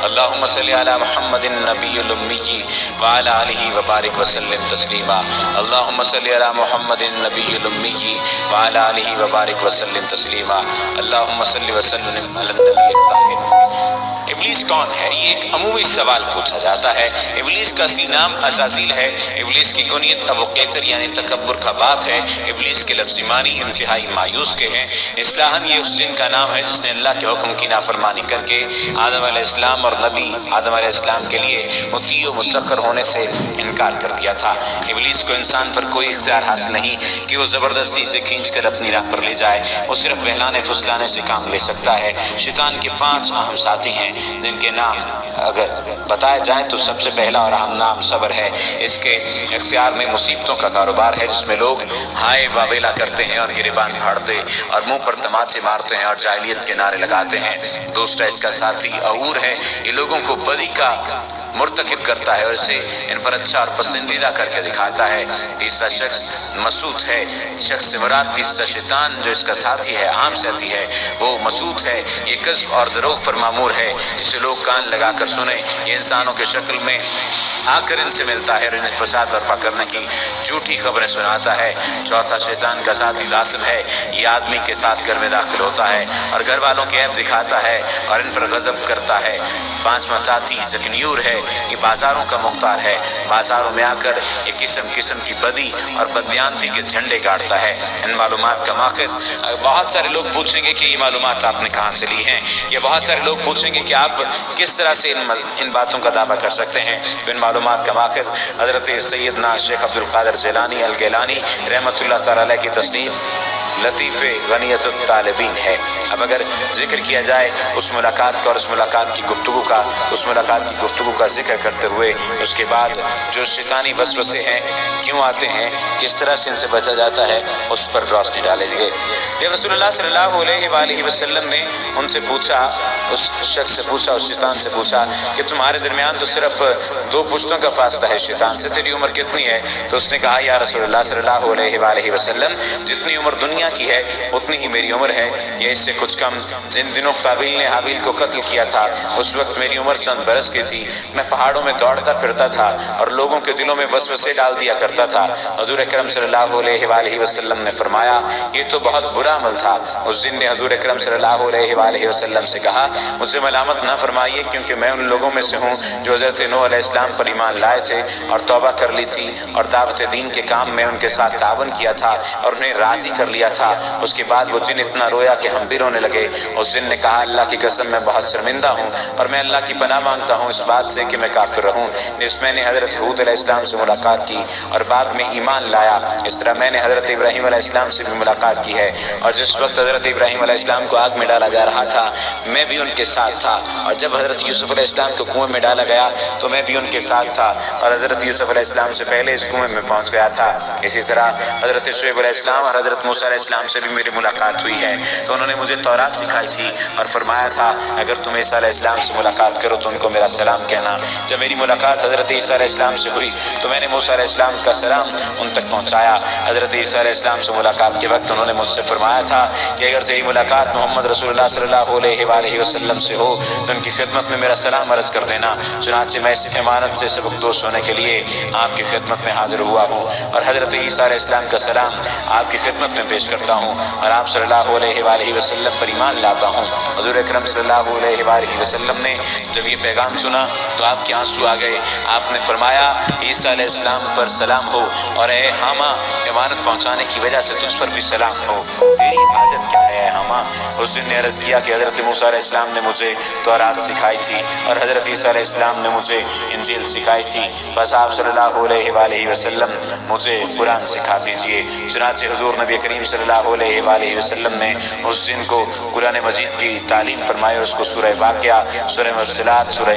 اللہم صلی علی محمد النبی الامی وعلی آلہ وبارک وسلم تسلیما۔ اللہم صلی علی محمد النبی الامی وعلی آلہ وبارک وسلم تسلیما۔ اللہم صلی وسلم علی النبی الطاہر۔ ابلیس کون ہے؟ یہ ایک عمومی سوال پوچھا جاتا ہے۔ ابلیس کا اصلی نام عزازیل ہے۔ ابلیس کی کنیت ابو قیتر یعنی تکبر کا باپ ہے۔ ابلیس کے لفظی معنی انتہائی مایوس کے ہیں۔ اصطلاحاً یہ اس جن کا نام ہے جس نے اللہ کے حکم کی نافرمانی کر کے آدم علیہ السلام اور نبی آدم علیہ السلام کے لیے مطیع و مسخر ہونے سے انکار کر دیا تھا۔ ابلیس کو انسان پر کوئی اختیار حاصل نہیں کہ وہ زبردستی سے کھینچ کر اپنی راہ پر لے جائے، وہ صرف بہلانے پھسلانے سے کام لے سکتا ہے۔ شیطان کے 5 اہم ساتھی ہیں جن کے نام اگر بتائے جائیں تو سب سے پہلا اور اہم نام صبر ہے۔ اس کے اختیار میں مصیبتوں کا کاروبار ہے جس میں لوگ ہائے واویلا کرتے ہیں اور گریبان پھاڑتے اور منہ پر تماچے مارتے ہیں اور جاہلیت کے نعرے لگاتے ہیں۔ دوسرا اس کا ساتھی عور ہے، یہ لوگوں کو بدی کا مرتکب کرتا ہے اور اسے ان پر اچھا اور پسندیدہ کر کے دکھاتا ہے۔ تیسرا شخص مسعود ہے، شخص سے مراد تیسرا شیطان جو اس کا ساتھی ہے، عام ساتھی ہے، وہ مسعود ہے۔ یہ کذب اور دروغ پر مامور ہے، جسے لوگ کان لگا کر سنیں۔ یہ انسانوں کے شکل میں آ کر ان سے ملتا ہے اور انہیں فساد برپا کرنے کی جھوٹی خبریں سناتا ہے۔ چوتھا شیطان کا ساتھی لازم ہے، یہ آدمی کے ساتھ گھر میں داخل ہوتا ہے اور گھر والوں کے عیب دکھاتا ہے اور ان پر غضب کرتا ہے۔ پانچواں ساتھی ذکنیور ہے، یہ بازاروں کا مختار ہے، بازاروں میں آ کر یہ قسم قسم کی بدی اور بددیانتی کے جھنڈے گاڑتا ہے۔ ان معلومات کا ماخذ، بہت سارے لوگ پوچھیں گے کہ یہ معلومات آپ نے کہاں سے لی ہیں، یہ بہت سارے لوگ پوچھیں گے کہ آپ کس طرح سے ان باتوں کا دعویٰ کر سکتے ہیں۔ تو ان معلومات کا ماخذ حضرت سیدنا شیخ عبدالقادر جیلانی الگیلانی رحمۃ اللہ تعالیٰ علیہ کی تصنیف لطیف غنیت الطالبین ہے۔ اب اگر ذکر کیا جائے اس ملاقات کا اور اس ملاقات کی گفتگو کا ذکر کرتے ہوئے اس کے بعد جو شیطانی وسوسے ہیں کیوں آتے ہیں، کس طرح سے ان سے بچا جاتا ہے، اس پر روشنی ڈالیں گے۔ جب رسول اللہ صلی اللہ علیہ وآلہ وسلم نے ان سے پوچھا، اس شخص سے پوچھا، اس شیطان سے پوچھا کہ تمہارے درمیان تو صرف 2 پشتوں کا فاصلہ ہے شیطان سے، تیری عمر کتنی ہے؟ تو اس نے کہا یا رسول اللہ صلی اللہ علیہ وآلہ وسلم، جتنی عمر دنیا کی ہے اتنی ہی میری عمر ہے، یا اس سے کچھ کم۔ جن دنوں قابیل نے حابیل کو قتل کیا تھا اس وقت میری عمر چند برس کی تھی، میں پہاڑوں میں دوڑتا پھرتا تھا اور لوگوں کے دلوں میں وسوسے ڈال دیا کرتا تھا۔ حضور اکرم صلی اللہ علیہ وآلہ وسلم نے فرمایا یہ تو بہت برا عمل تھا۔ اس دن نے حضور اکرم صلی اللہ علیہ وآلہ وسلم سے کہا مجھ سے ملامت نہ فرمائیے، کیونکہ میں ان لوگوں میں سے ہوں جو حضرت نوح علیہ السلام پر ایمان لائے تھے اور توبہ کر لی تھی اور دعوت دین کے کام میں ان کے ساتھ تعاون کیا تھا اور انہیں راضی کر لیا تھا۔ اس کے بعد وہ جن اتنا رویا کہ ہم بھی رونے لگے۔ اس جن نے کہا اللہ کی قسم میں بہت شرمندہ ہوں اور میں اللہ کی پناہ مانگتا ہوں اس بات سے کہ میں کافر رہوں۔ اس میں نے حضرت ہود علیہ السلام سے ملاقات کی اور بعد میں ایمان لایا۔ اس طرح میں نے حضرت ابراہیم علیہ السلام سے بھی ملاقات کی ہے، اور جس وقت حضرت ابراہیم علیہ السلام کو آگ میں ڈالا جا رہا تھا میں بھی ان کے ساتھ تھا، اور جب حضرت یوسف علیہ السلام کو کنویں میں ڈالا گیا تو میں بھی ان کے ساتھ تھا، اور حضرت یوسف علیہ السلام سے پہلے اس کنویں میں پہنچ گیا تھا۔ اسی طرح حضرت شعیب علیہ السلام اور حضرت موسیٰ علیہ السلام سے بھی میری ملاقات ہوئی ہے، تو انہوں نے مجھے تورات سکھائی تھی اور فرمایا تھا اگر تم عیسیٰ علیہ السلام سے ملاقات کرو تو ان کو میرا سلام کہنا۔ جب میری ملاقات حضرت عیسیٰ علیہ السلام سے ہوئی تو میں نے موسیٰ علیہ السلام کا سلام ان تک پہنچایا۔ حضرت عیسیٰ علیہ السلام سے ملاقات کے وقت انہوں نے مجھ سے فرمایا تھا کہ اگر تیری ملاقات محمد رسول اللہ صلی اللہ علیہ وآلہ وسلم سے ہو تو ان کی خدمت میں میرا سلام عرض کر دینا۔ چنانچہ میں اس امانت سے سبکدوش ہونے کے لیے آپ کی خدمت میں حاضر ہوا ہوں اور حضرت عیسیٰ علیہ السلام کا سلام آپ کی خدمت میں پیش کرتا ہوں اور آپ صلی اللہ علیہ وآلہ وسلم پر ایمان لاتا ہوں۔ حضور اکرم صلی اللہ علیہ وآلہ وسلم نے جب یہ پیغام سنا تو آپ کے آنسو آ گئے۔ آپ نے فرمایا عیسیٰ علیہ السلام پر سلام ہو، اور اے حاما امانت پہنچانے کی وجہ سے تجھ پر بھی سلام ہو، تیری حاجت کیا ہے اے حاما؟ اس دن نے عرض کیا کہ حضرت موسیٰ علیہ السلام نے مجھے تورات سکھائی تھی اور حضرت عیسیٰ علیہ السلام نے مجھے انجیل سکھائی تھی، بس آپ صلی اللہ علیہ وآلہ وسلم مجھے قرآن سکھا دیجئے۔ چنانچہ حضور نبی کریم صلی اللہ علیہ وآلہ وسلم نے اس دن کو قرآن مجید کی تعلیم فرمائی اور اس کو سورہ واقعہ، سورہ مرسلات، سورہ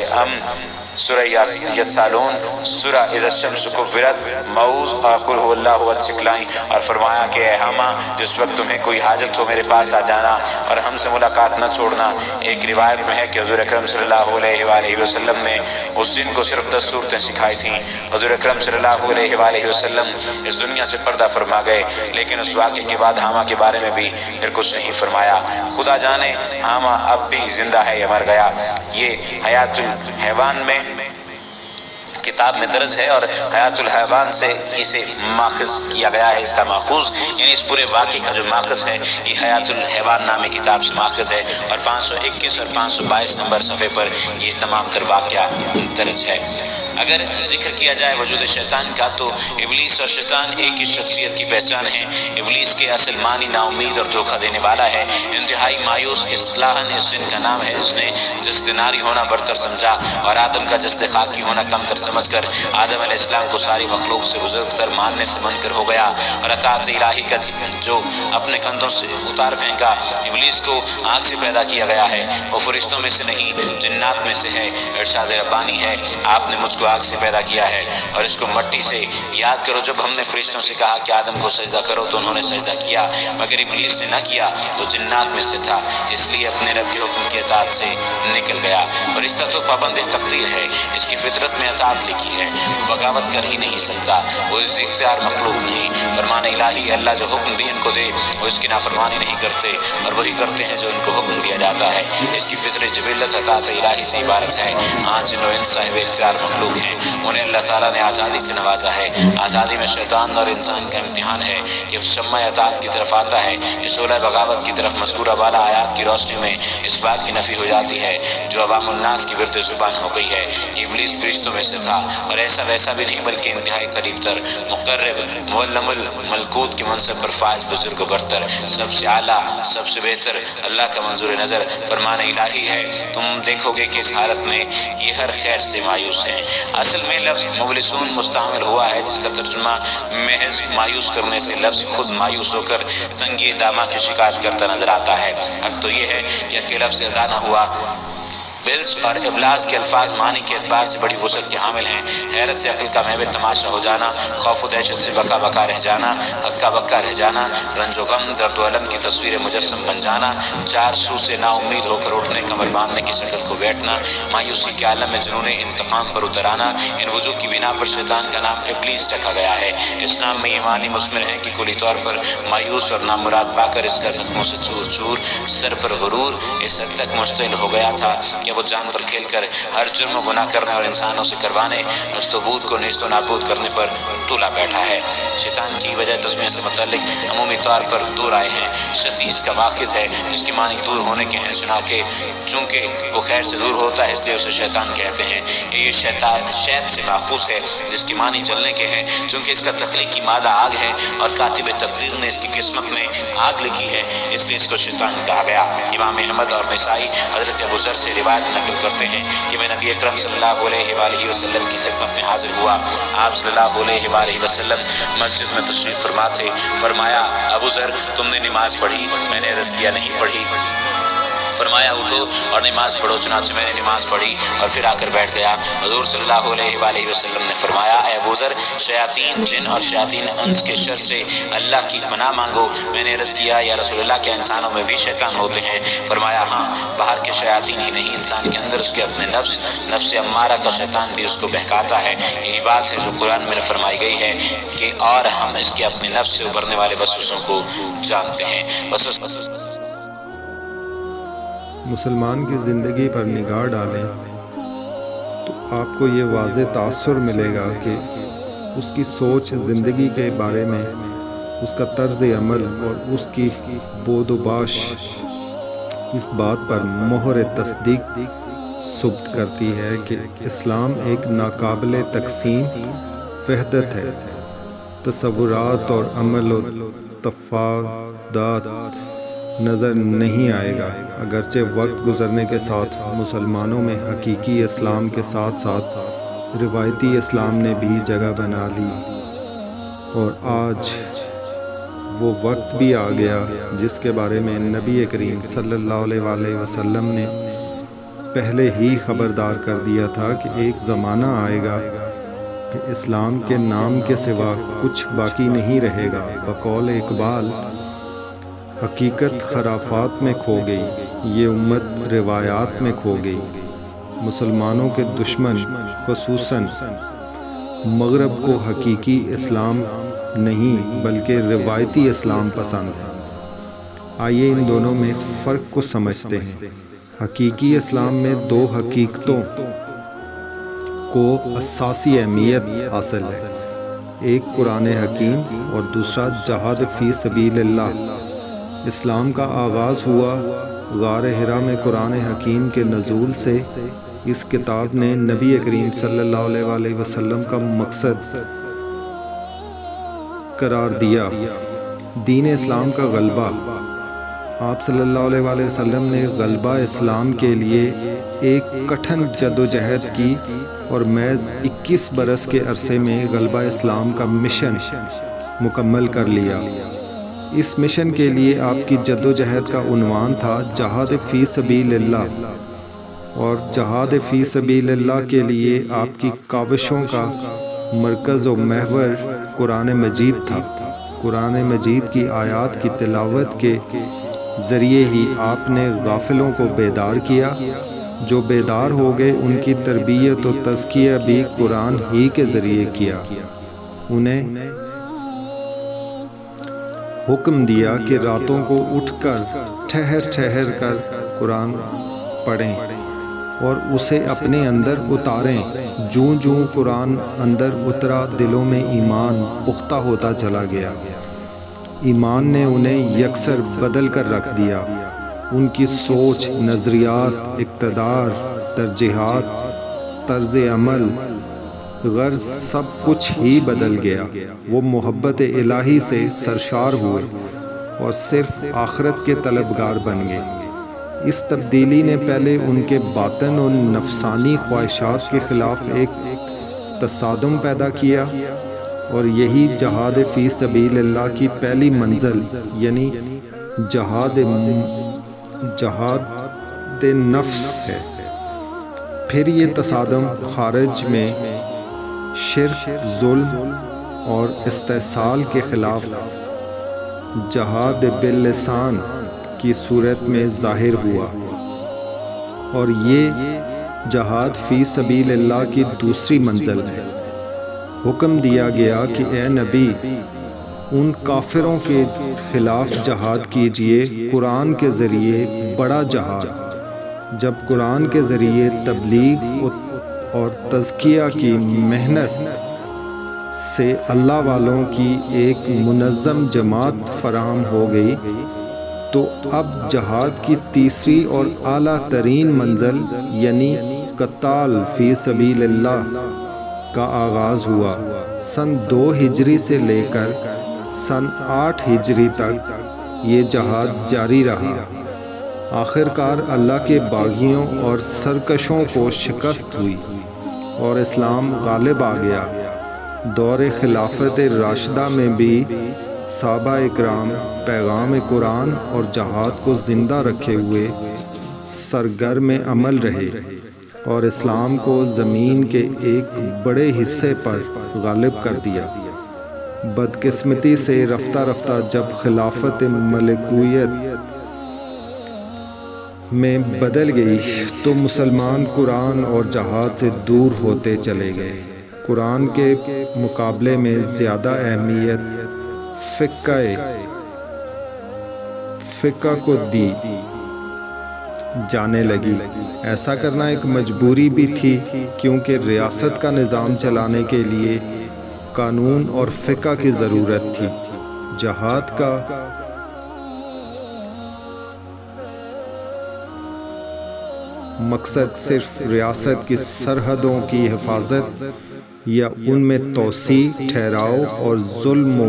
سورہ یسالون، سورہ اذا الشمس کورت، موعوذ اور قل هو اللہ احد سکھلائیں، اور فرمایا کہ اے حاما جس وقت تمہیں کوئی حاجت ہو میرے پاس آ جانا اور ہم سے ملاقات نہ چھوڑنا۔ ایک روایت میں ہے کہ حضور اکرم صلی اللہ علیہ وآلہ وسلم نے اس دن کو صرف 10 صورتیں سکھائی تھیں۔ حضور اکرم صلی اللہ علیہ وآلہ وسلم اس دنیا سے پردہ فرما گئے، لیکن اس واقعے کے بعد حاما کے بارے میں بھی پھر کچھ نہیں فرمایا۔ خدا جانے حاما اب بھی زندہ ہے یا مر گیا۔ یہ حیات الحیوان میں کتاب میں درج ہے اور حیات الحیوان سے اسے ماخذ کیا گیا ہے۔ اس کا ماخوذ یعنی اس پورے واقعے کا جو ماخذ ہے یہ حیات الحیوان نامی کتاب سے ماخذ ہے، اور 521 اور 522 نمبر صفحے پر یہ تمام تر واقعہ درج ہے۔ اگر ذکر کیا جائے وجود شیطان کا تو ابلیس اور شیطان ایک ہی شخصیت کی پہچان ہے۔ ابلیس کے اصل معنی نا امید اور دھوکہ دینے والا ہے، انتہائی مایوس، اصطلاحاً اس جن کا نام ہے جس نے جسدناری ہونا برتر سمجھا اور آدم کا جسد خاکی ہونا کم تر سمجھ کر آدم علیہ السلام کو ساری مخلوق سے بزرگ تر ماننے سے من کر ہو گیا اور اطاعت الہی کا جو اپنے کندھوں سے اتار پھینکا۔ ابلیس کو آگ سے پیدا کیا گیا ہے، وہ فرشتوں میں سے نہیں جنات میں سے ہے۔ ارشاد ربانی ہے آپ نے مجھ کو آگ سے پیدا کیا ہے اور اس کو مٹی سے۔ یاد کرو جب ہم نے فرشتوں سے کہا کہ آدم کو سجدہ کرو تو انہوں نے سجدہ کیا، مگر ابلیس نے نہ کیا، وہ جنات میں سے تھا، اس لیے اپنے رب کے حکم کی اطاعت سے نکل گیا۔ فرشتہ تو پابند تقدیر ہے، اس کی فطرت میں اطاعت لکھی ہے، وہ بغاوت کر ہی نہیں سکتا، وہ اس اختیار مخلوق نہیں۔ فرمان الہی اللہ جو حکم دی ان کو دے، وہ اس کی نافرمانی نہیں کرتے اور وہی کرتے ہیں جو ان کو حکم دیا جاتا ہے۔ اس کی فطر جبلت اطاعت الہی سے عبارت ہے۔ ہاں جن و انس صاحب اختیار مخلوق ہیں انہیں اللہ تعالیٰ نے آزادی سے نوازا ہے۔ آزادی میں شیطان اور انسان کا امتحان ہے کہ وہ شمع اطاعت کی طرف آتا ہے، شعلہ بغاوت کی طرف۔ مذکورہ بالا آیات کی روشنی میں اس بات کی نفی ہو جاتی ہے جو عوام الناس کی ورد زبان ہو گئی ہے کہ ابلیس فرشتوں میں سے تھا، اور ایسا ویسا بھی نہیں بلکہ انتہائی قریب تر، مقرب، معلم الملکوت کے منصب پر فائز، بزرگ و برتر، سب سے اعلیٰ، سب سے بہتر، اللہ کا منظور نظر۔ فرمان الہی ہے تم دیکھو گے کہ اس حالت میں یہ ہر خیر سے مایوس ہیں۔ اصل میں لفظ مبلسون مستعمل ہوا ہے جس کا ترجمہ محض مایوس کرنے سے لفظ خود مایوس ہو کر تنگی دامہ کی شکایت کرتا نظر آتا ہے۔ حق تو یہ ہے کہ حق کے لفظ سے ادا نہ ہوا۔ بلس اور ابلاس کے الفاظ معنی کے اعتبار سے بڑی وسعت کے حامل ہیں۔ حیرت سے عقل کا محو تماشا ہو جانا، خوف و دہشت سے بکا بکا رہ جانا، ہکا بکا رہ جانا، رنج و غم، درد و الم کی تصویر مجسم بن جانا، چار سو سے نا امید ہو کر اٹھنے، کمر باندھنے کی شکل کو بیٹھنا، مایوسی کے عالم میں جنون انتقام پر اتر آنا۔ ان وجوہ کی بنا پر شیطان کا نام ابلیس رکھا گیا ہے۔ اس نام میں یہ معنی مثمر ہے کہ کلی طور پر مایوس اور نامراد پا کر اس کا زخموں سے چور چور، سر پر غرور اس حد تک مشتعل ہو گیا تھا کہ وہ جان پر کھیل کر ہر جرم و گناہ کرنے اور انسانوں سے کروانے، ہست و بود کو نیست و نابود کرنے پر تولا بیٹھا ہے۔ شیطان کی وجہ تسمیہ سے متعلق عمومی طور پر دو رائے ہیں۔ شتیس کا ماخذ ہے جس کے معنی دور ہونے کے ہیں، چونکہ وہ خیر سے دور ہوتا ہے اس لیے اسے شیطان کہتے ہیں۔ یہ شیط سے ماخوذ ہے جس کے معنی جلنے کے ہیں، چونکہ اس کا تخلیقی مادہ آگ ہے اور کاتب تقدیر نے اس کی قسمت میں آگ لکھی ہے، اس لیے اس کو شیطان کہا گیا۔ امام احمد اور نسائی حضرت ابو ذر سے روایت نقل کرتے ہیں کہ میں نبی اکرم صلی اللہ علیہ وآلہ وسلم کی خدمت میں حاضر ہوا۔ آپ صلی اللہ علیہ وآلہ وسلم مسجد میں تشریف فرما تھے۔ فرمایا ابو ذر تم نے نماز پڑھی؟ میں نے عرض کیا نہیں پڑھی۔ فرمایا اٹھو اور نماز پڑھو، چنانچہ میں نے نماز پڑھی اور پھر آ کر بیٹھ گیا۔ حضور صلی اللہ علیہ وآلہ وسلم نے فرمایا اے ابو ذر شیاطین جن اور شیاطین انس کے شر سے اللہ کی پناہ مانگو۔ میں نے عرض کیا یا رسول اللہ کیا انسانوں میں بھی شیطان ہوتے ہیں؟ فرمایا ہاں، باہر کے شیاطین ہی نہیں، انسان کے اندر اس کے اپنے نفس امارہ کا شیطان بھی اس کو بہکاتا ہے۔ یہی بات ہے جو قرآن میں فرمائی گئی ہے کہ اور ہم اس کے اپنے نفس سے ابھرنے والے وسوسوں کو جانتے ہیں۔ مسلمان کی زندگی پر نگاہ ڈالیں تو آپ کو یہ واضح تاثر ملے گا کہ اس کی سوچ زندگی کے بارے میں، اس کا طرز عمل اور اس کی بود و باش اس بات پر مہر تصدیق ثبت کرتی ہے کہ اسلام ایک ناقابل تقسیم وحدت ہے۔ تصورات اور عمل و تفاوتات نظر نہیں آئے گا، اگرچہ وقت گزرنے کے ساتھ مسلمانوں میں حقیقی اسلام کے ساتھ ساتھ روایتی اسلام نے بھی جگہ بنا لی، اور آج وہ وقت بھی آ گیا جس کے بارے میں نبی کریم صلی اللہ علیہ وآلہ وسلم نے پہلے ہی خبردار کر دیا تھا کہ ایک زمانہ آئے گا کہ اسلام کے نام کے سوا کچھ باقی نہیں رہے گا۔ بقول اقبال حقیقت خرافات میں کھو گئی، یہ امت روایات میں کھو گئی۔ مسلمانوں کے دشمن خصوصاً مغرب کو حقیقی اسلام نہیں بلکہ روایتی اسلام پسند ہے۔ آئیے ان دونوں میں فرق کو سمجھتے ہیں۔ حقیقی اسلام میں دو حقیقتوں کو اساسی اہمیت حاصل ہے، ایک قرآن حکیم اور دوسرا جہاد فی سبیل اللہ۔ اسلام کا آغاز ہوا غار حرا میں قرآن حکیم کے نزول سے۔ اس کتاب نے نبی کریم صلی اللہ علیہ وآلہ وسلم کا مقصد قرار دیا، دین اسلام کا غلبہ۔ آپ صلی اللہ علیہ وآلہ وسلم نے غلبہ اسلام کے لیے ایک کٹھن جدوجہد کی اور محض 21 برس کے عرصے میں غلبہ اسلام کا مشن مکمل کر لیا۔ اس مشن کے لیے آپ کی جدوجہد کا عنوان تھا جہاد فی سبیل اللہ۔ اور جہاد فی سبیل اللہ کے لیے آپ کی کاوشوں کا مرکز و محور قرآن مجید تھا۔ قرآن مجید کی آیات کی تلاوت کے ذریعے ہی آپ نے غافلوں کو بیدار کیا، جو بیدار ہو گئے ان کی تربیت و تزکیہ بھی قرآن ہی کے ذریعے کیا۔ انہیں حکم دیا کہ راتوں کو اٹھ کر ٹھہر ٹھہر کر قرآن پڑھیں اور اسے اپنے اندر اتاریں۔ جوں جوں قرآن اندر اترا دلوں میں ایمان پختہ ہوتا چلا گیا۔ ایمان نے انہیں یکسر بدل کر رکھ دیا۔ ان کی سوچ، نظریات، اقتدار، ترجیحات، طرز عمل، غرض سب کچھ ہی بدل گیا۔ وہ محبت الہی سے سرشار ہوئے اور صرف آخرت کے طلبگار بن گئے۔ اس تبدیلی نے پہلے ان کے باطن اور نفسانی خواہشات کے خلاف ایک تصادم پیدا کیا، اور یہی جہاد فی سبیل اللہ کی پہلی منزل یعنی جہاد نفس ہے۔ پھر یہ تصادم خارج میں شرک، ظلم اور استحصال کے خلاف جہاد باللسان کی صورت میں ظاہر ہوا، اور یہ جہاد فی سبیل اللہ کی دوسری منزل ہے۔ حکم دیا گیا کہ اے نبی، ان کافروں کے خلاف جہاد کیجئے قرآن کے ذریعے بڑا جہاد۔ جب قرآن کے ذریعے تبلیغ اور تزکیہ کی محنت سے اللہ والوں کی ایک منظم جماعت فراہم ہو گئی، تو اب جہاد کی تیسری اور اعلیٰ ترین منزل یعنی قتال فی سبیل اللہ کا آغاز ہوا۔ سن 2 ہجری سے لے کر سن 8 ہجری تک یہ جہاد جاری رہا۔ آخر کار اللہ کے باغیوں اور سرکشوں کو شکست ہوئی اور اسلام غالب آ گیا۔ دور خلافت راشدہ میں بھی صحابہ اکرام پیغام قرآن اور جہاد کو زندہ رکھے ہوئے سرگرم عمل رہے اور اسلام کو زمین کے ایک بڑے حصے پر غالب کر دیا۔ بدقسمتی سے رفتہ رفتہ جب خلافت ملکویت میں بدل گئی تو مسلمان قرآن اور جہاد سے دور ہوتے چلے گئے۔ قرآن کے مقابلے میں زیادہ اہمیت فقہ کو دی جانے لگی۔ ایسا کرنا ایک مجبوری بھی تھی، کیونکہ ریاست کا نظام چلانے کے لیے قانون اور فقہ کی ضرورت تھی۔ جہاد کا مقصد صرف ریاست کی سرحدوں کی حفاظت یا ان میں توسیع، ٹھہراؤ اور ظلم و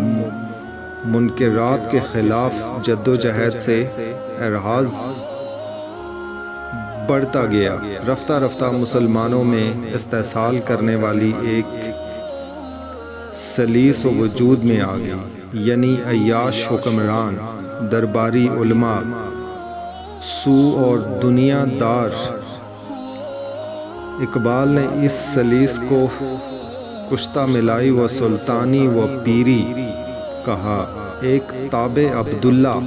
منکرات کے خلاف جدوجہد سے احراز بڑھتا گیا۔ رفتہ رفتہ مسلمانوں میں استحصال کرنے والی ایک سلیس و وجود میں آ گئی، یعنی عیاش حکمران، درباری علماء، سو اور دنیا دار۔ اقبال نے اس سلیس کو کشتہ ملائی و سلطانی و پیری کہا۔ ایک تابع عبداللہ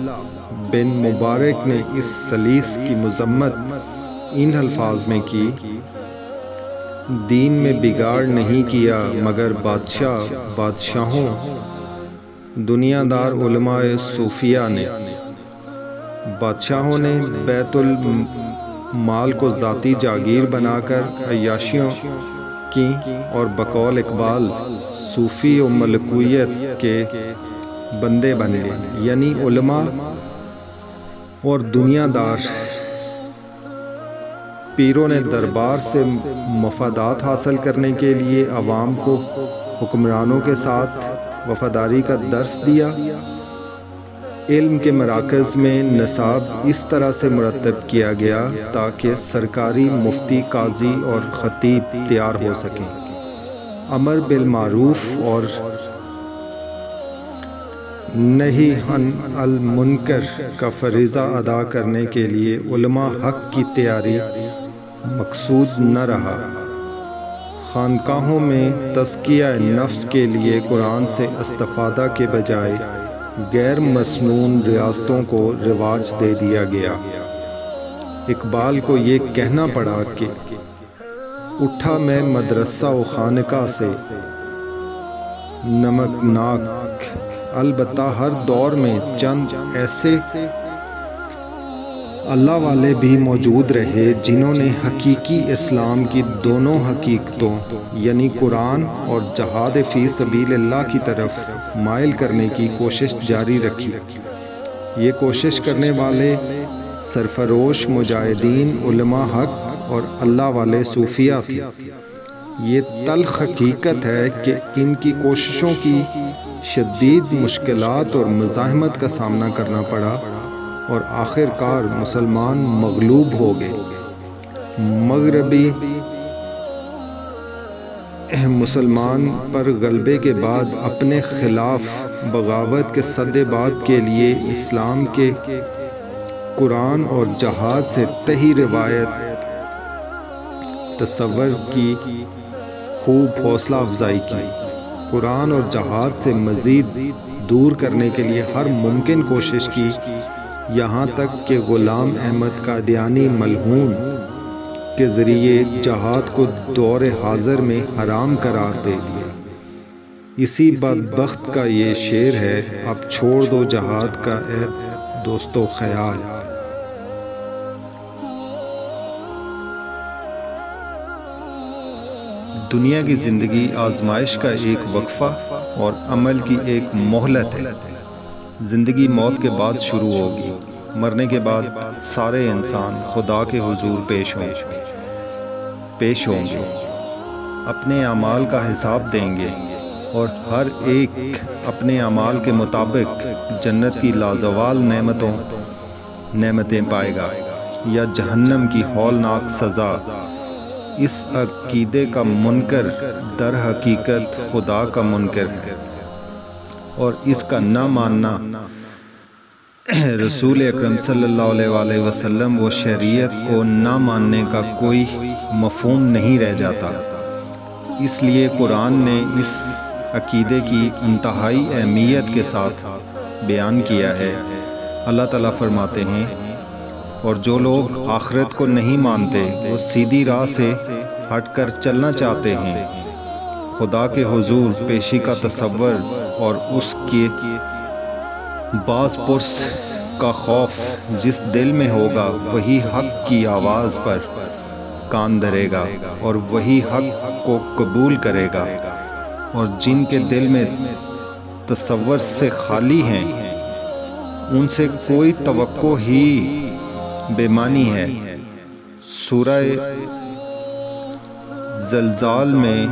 بن مبارک نے اس سلیس کی مذمت ان الفاظ میں کی: دین میں بگاڑ نہیں کیا مگر بادشاہوں، دنیا دار علماء صوفیہ نے۔ بادشاہوں نے بیت المال کو ذاتی جاگیر بنا کر عیاشیوں کی، اور بقول اقبال صوفی و ملکویت کے بندے بنے، یعنی علماء اور دنیا دار پیروں نے دربار سے مفادات حاصل کرنے کے لیے عوام کو حکمرانوں کے ساتھ وفاداری کا درس دیا۔ علم کے مراکز میں نصاب اس طرح سے مرتب کیا گیا تاکہ سرکاری مفتی، قاضی اور خطیب تیار ہو سکیں۔ امر بالمعروف اور نہی عن المنکر کا فریضہ ادا کرنے کے لیے علماء حق کی تیاری مقصود نہ رہا۔ خانقاہوں میں تزکیہ نفس کے لیے قرآن سے استفادہ کے بجائے غیر مسنون ریاستوں کو رواج دے دیا گیا۔ اقبال کو یہ کہنا پڑا کہ اٹھا میں مدرسہ و خانقاہ سے نمکناک، البتہ ہر دور میں چند ایسے اللہ والے بھی موجود رہے جنہوں نے حقیقی اسلام کی دونوں حقیقتوں یعنی قرآن اور جہاد فی سبیل اللہ کی طرف مائل کرنے کی کوشش جاری رکھی۔ یہ کوشش کرنے والے سرفروش مجاہدین، علماء حق اور اللہ والے صوفیہ تھے۔ یہ تلخ حقیقت ہے کہ ان کی کوششوں کی شدید مشکلات اور مزاحمت کا سامنا کرنا پڑا اور آخر کار مسلمان مغلوب ہو گئے۔ مغربی مسلمان پر غلبے کے بعد اپنے خلاف بغاوت کے سدباب کے لیے اسلام کے قرآن اور جہاد سے تہی روایت تصور کی خوب حوصلہ افزائی کی۔ قرآن اور جہاد سے مزید دور کرنے کے لیے ہر ممکن کوشش کی، یہاں تک کہ غلام احمد قادیانی ملعون کے ذریعے جہاد کو دور حاضر میں حرام قرار دے دیا۔ اسی بدبخت کا یہ شعر ہے، اب چھوڑ دو جہاد کا اے دوستو خیال۔ دنیا کی زندگی آزمائش کا ایک وقفہ اور عمل کی ایک مہلت ہے۔ زندگی موت کے بعد شروع ہوگی۔ مرنے کے بعد سارے انسان خدا کے حضور پیش ہوں گے، اپنے اعمال کا حساب دیں گے اور ہر ایک اپنے اعمال کے مطابق جنت کی لازوال نعمتیں پائے گا یا جہنم کی ہولناک سزا۔ اس عقیدے کا منکر در حقیقت خدا کا منکر ہے، اور اس کا نہ ماننا رسول اکرم صلی اللہ علیہ وآلہ وسلم و شریعت کو نہ ماننے کا کوئی مفہوم نہیں رہ جاتا۔ اس لیے قرآن نے اس عقیدے کی انتہائی اہمیت کے ساتھ بیان کیا ہے۔ اللہ تعالیٰ فرماتے ہیں، اور جو لوگ آخرت کو نہیں مانتے وہ سیدھی راہ سے ہٹ کر چلنا چاہتے ہیں۔ خدا کے حضور پیشی کا تصور اور اس کے باز پرس کا خوف جس دل میں ہوگا وہی حق کی آواز پر کان دھرے گا اور وہی حق کو قبول کرے گا، اور جن کے دل میں تصور سے خالی ہیں ان سے کوئی توقع ہی بے معنی ہے۔ سورہ زلزال میں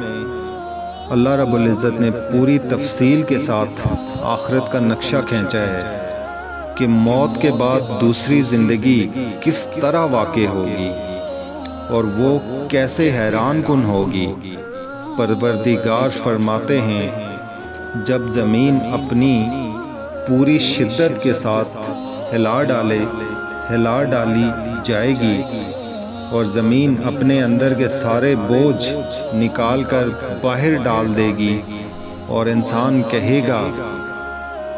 اللہ رب العزت نے پوری تفصیل کے ساتھ آخرت کا نقشہ کھینچا ہے کہ موت کے بعد دوسری زندگی کس طرح واقع ہوگی اور وہ کیسے حیران کن ہوگی۔ پروردگار فرماتے ہیں، جب زمین اپنی پوری شدت کے ساتھ ہلا ڈالی جائے گی اور زمین اپنے اندر کے سارے بوجھ نکال کر باہر ڈال دے گی، اور انسان کہے گا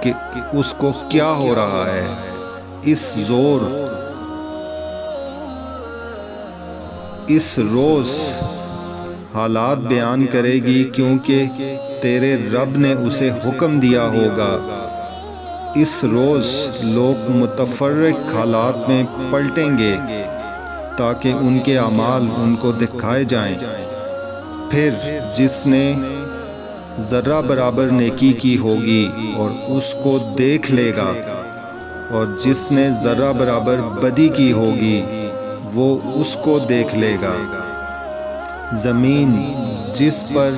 کہ اس کو کیا ہو رہا ہے۔ اس روز حالات بیان کرے گی، کیونکہ تیرے رب نے اسے حکم دیا ہوگا۔ اس روز لوگ متفرق حالات میں پلٹیں گے تاکہ ان کے اعمال ان کو دکھائے جائیں۔ پھر جس نے ذرہ برابر نیکی کی ہوگی اور اس کو دیکھ لے گا، اور جس نے ذرہ برابر بدی کی ہوگی وہ اس کو دیکھ لے گا۔ زمین جس پر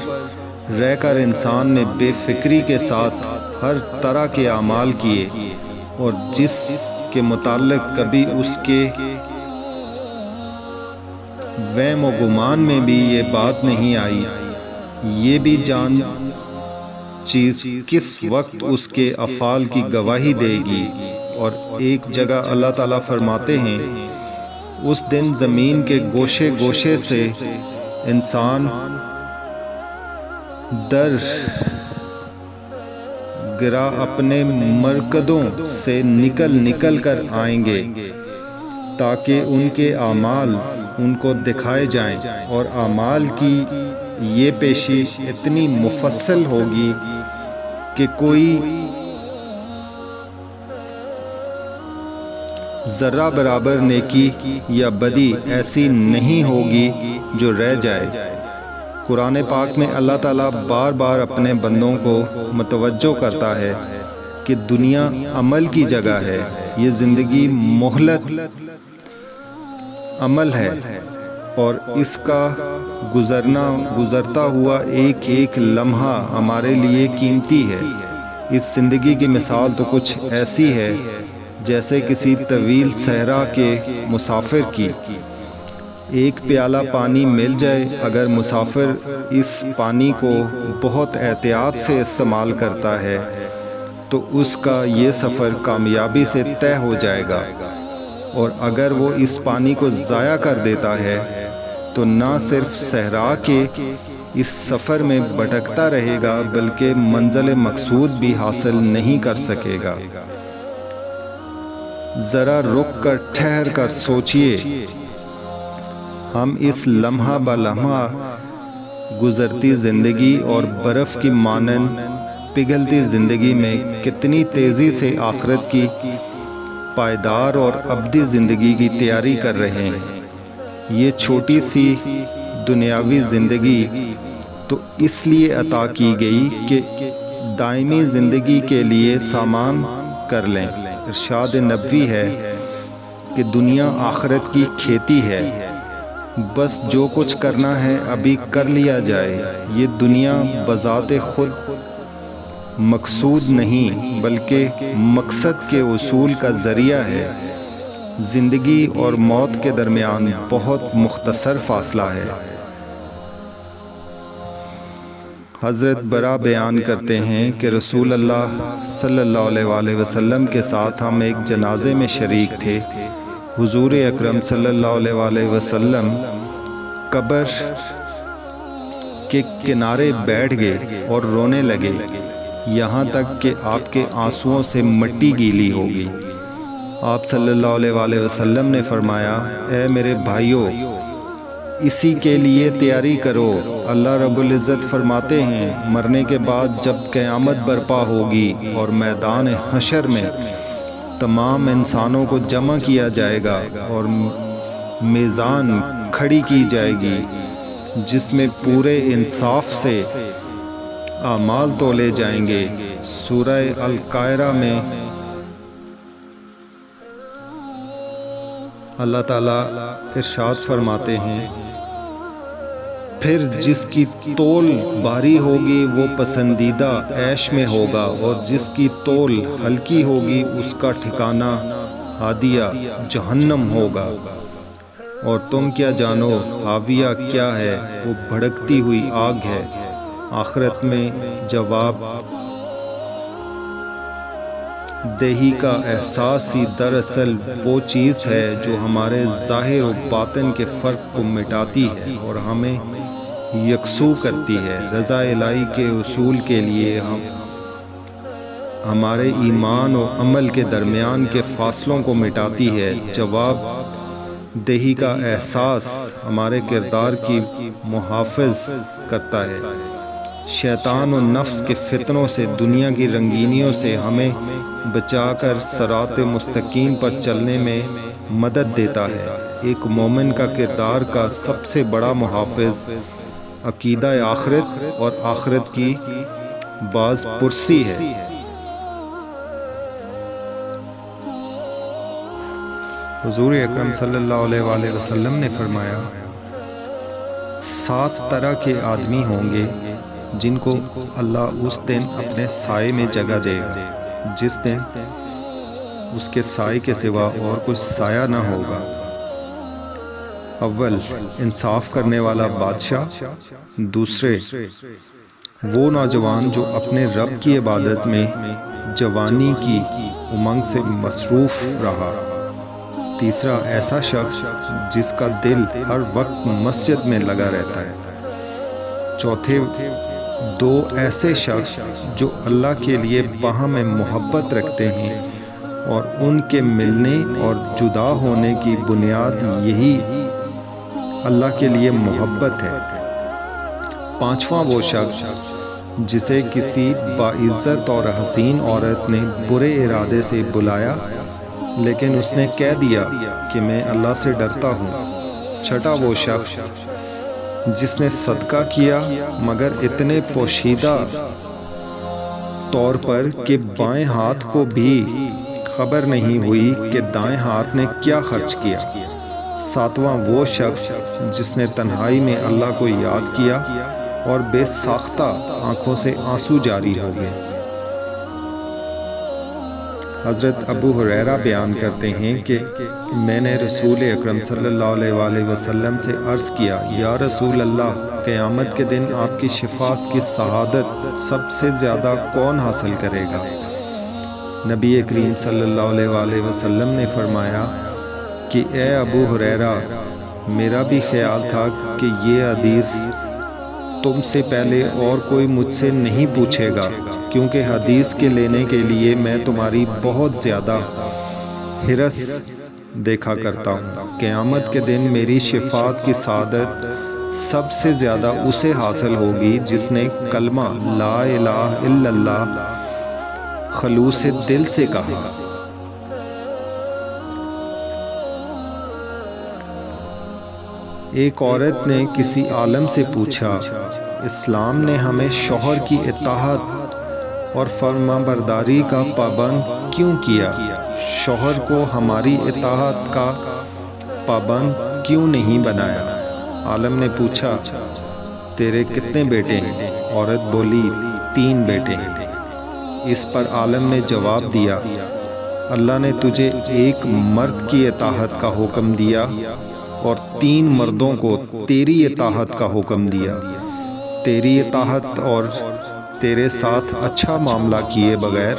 رہ کر انسان نے بے فکری کے ساتھ ہر طرح کے اعمال کیے اور جس کے متعلق کبھی اس کے وہم و گمان میں بھی یہ بات نہیں آئی، یہ بھی جان چیز کس وقت اس کے افعال کی گواہی دے گی۔ اور ایک جگہ اللہ تعالیٰ فرماتے ہیں، اس دن زمین کے گوشے گوشے سے انسان در گرا اپنے مرکدوں سے نکل کر آئیں گے تاکہ ان کے اعمال ان کو دکھائے جائیں، اور اعمال کی یہ پیشی اتنی مفصل ہوگی کہ کوئی ذرہ برابر نیکی یا بدی ایسی نہیں ہوگی جو رہ جائے۔ قرآن پاک میں اللہ تعالیٰ بار بار اپنے بندوں کو متوجہ کرتا ہے کہ دنیا عمل کی جگہ ہے، یہ زندگی مہلت عمل ہے، اور اس کا گزرتا ہوا ایک ایک لمحہ ہمارے لیے قیمتی ہے۔ اس زندگی کی مثال تو کچھ ایسی ہے جیسے کسی طویل صحرا کے مسافر کی۔ ایک پیالہ پانی مل جائے، اگر مسافر اس پانی کو بہت احتیاط سے استعمال کرتا ہے تو اس کا یہ سفر کامیابی سے طے ہو جائے گا، اور اگر وہ اس پانی کو ضائع کر دیتا ہے تو نہ صرف صحرا کے اس سفر میں بھٹکتا رہے گا بلکہ منزل مقصود بھی حاصل نہیں کر سکے گا۔ ذرا رک کر ٹھہر کر سوچئے، ہم اس لمحہ بلمحہ گزرتی زندگی اور برف کی مانند پگھلتی زندگی میں کتنی تیزی سے آخرت کی پائیدار اور ابدی زندگی کی تیاری کر رہے ہیں۔ یہ چھوٹی سی دنیاوی زندگی تو اس لیے عطا کی گئی کہ دائمی زندگی کے لیے سامان کر لیں۔ ارشاد نبوی ہے کہ دنیا آخرت کی کھیتی ہے، بس جو کچھ کرنا ہے ابھی کر لیا جائے۔ یہ دنیا بذات خود مقصود نہیں بلکہ مقصد کے حصول کا ذریعہ ہے۔ زندگی اور موت کے درمیان بہت مختصر فاصلہ ہے۔ حضرت برا بیان کرتے ہیں کہ رسول اللہ صلی اللہ علیہ وآلہ وسلم کے ساتھ ہم ایک جنازے میں شریک تھے۔ حضور اکرم صلی اللہ علیہ وآلہ وسلم قبر کے کنارے بیٹھ گئے اور رونے لگے، یہاں تک کہ آپ کے آنسوؤں سے مٹی گیلی ہوگی۔ آپ صلی اللہ علیہ وآلہ وسلم نے فرمایا، اے میرے بھائیوں، اسی کے لیے تیاری کرو۔ اللہ رب العزت فرماتے ہیں، مرنے کے بعد جب قیامت برپا ہوگی اور میدان حشر میں تمام انسانوں کو جمع کیا جائے گا اور میزان کھڑی کی جائے گی جس میں پورے انصاف سے اعمال تولے جائیں گے۔ سورہ القاہرہ میں اللہ تعالیٰ ارشاد فرماتے ہیں، پھر جس کی تول بھاری ہوگی وہ پسندیدہ عیش میں ہوگا، اور جس کی تول ہلکی ہوگی اس کا ٹھکانہ ہادیہ جہنم ہوگا۔ اور تم کیا جانو ہاویہ کیا ہے؟ وہ بھڑکتی ہوئی آگ ہے۔ آخرت میں جواب دہی کا احساس ہی دراصل وہ چیز ہے جو ہمارے ظاہر و باطن کے فرق کو مٹاتی ہے اور ہمیں یکسو کرتی ہے۔ رضا الہی کے حصول کے لیے ہمارے ایمان و عمل کے درمیان کے فاصلوں کو مٹاتی ہے۔ جواب دہی کا احساس ہمارے کردار کی محافظ کرتا ہے، شیطان و نفس کے فتنوں سے، دنیا کی رنگینیوں سے ہمیں بچا کر صراط مستقیم پر چلنے میں مدد دیتا ہے۔ ایک مومن کا کردار کا سب سے بڑا محافظ عقیدہ آخرت اور آخرت کی باز پرسی ہے۔ حضور اکرم صلی اللہ علیہ وآلہ وسلم نے فرمایا، 7 طرح کے آدمی ہوں گے جن کو اللہ اس دن اپنے سائے میں جگہ دے گا، جس دن اس کے سائے کے سوا اور کچھ سایہ نہ ہوگا۔ اول، انصاف کرنے والا بادشاہ۔ دوسرے، وہ نوجوان جو اپنے رب کی عبادت میں جوانی کی امنگ سے مصروف رہا۔ تیسرا ایسا شخص جس کا دل ہر وقت مسجد میں لگا رہتا ہے۔ چوتھے دو ایسے شخص جو اللہ کے لیے باہم محبت رکھتے ہیں اور ان کے ملنے اور جدا ہونے کی بنیاد یہی اللہ کے لیے محبت ہے۔ پانچواں وہ شخص جسے کسی باعزت اور حسین عورت نے برے ارادے سے بلایا لیکن اس نے کہہ دیا کہ میں اللہ سے ڈرتا ہوں۔ چھٹا وہ شخص جس نے صدقہ کیا مگر اتنے پوشیدہ طور پر کہ بائیں ہاتھ کو بھی خبر نہیں ہوئی کہ دائیں ہاتھ نے کیا خرچ کیا۔ ساتواں وہ شخص جس نے تنہائی میں اللہ کو یاد کیا اور بے ساختہ آنکھوں سے آنسو جاری ہو گئے۔ حضرت ابو ہریرہ بیان کرتے ہیں کہ میں نے رسول اکرم صلی اللہ علیہ وآلہ وسلم سے عرض کیا، یا رسول اللہ، قیامت کے دن آپ کی شفاعت کی سعادت سب سے زیادہ کون حاصل کرے گا؟ نبی کریم صلی اللہ علیہ وآلہ وسلم نے فرمایا کہ اے ابو ہریرہ، میرا بھی خیال تھا کہ یہ حدیث تم سے پہلے اور کوئی مجھ سے نہیں پوچھے گا، کیونکہ حدیث کے لینے کے لیے میں تمہاری بہت زیادہ حرص دیکھا کرتا ہوں۔ قیامت کے دن میری شفاعت کی سعادت سب سے زیادہ اسے حاصل ہوگی جس نے کلمہ لا الہ الا اللہ خلوص دل سے کہا۔ ایک عورت نے کسی عالم سے پوچھا، اسلام نے ہمیں شوہر کی اطاعت اور فرما برداری کا پابند کیوں کیا؟ شوہر کو ہماری اطاعت کا پابند کیوں نہیں بنایا؟ عالم نے پوچھا، تیرے کتنے بیٹے ہیں؟ عورت بولی، 3 بیٹے ہیں۔ اس پر عالم نے جواب دیا، اللہ نے تجھے ایک مرد کی اطاعت کا حکم دیا اور 3 مردوں کو تیری اطاعت کا حکم دیا۔ تیری اطاعت اور تیرے ساتھ اچھا معاملہ کیے بغیر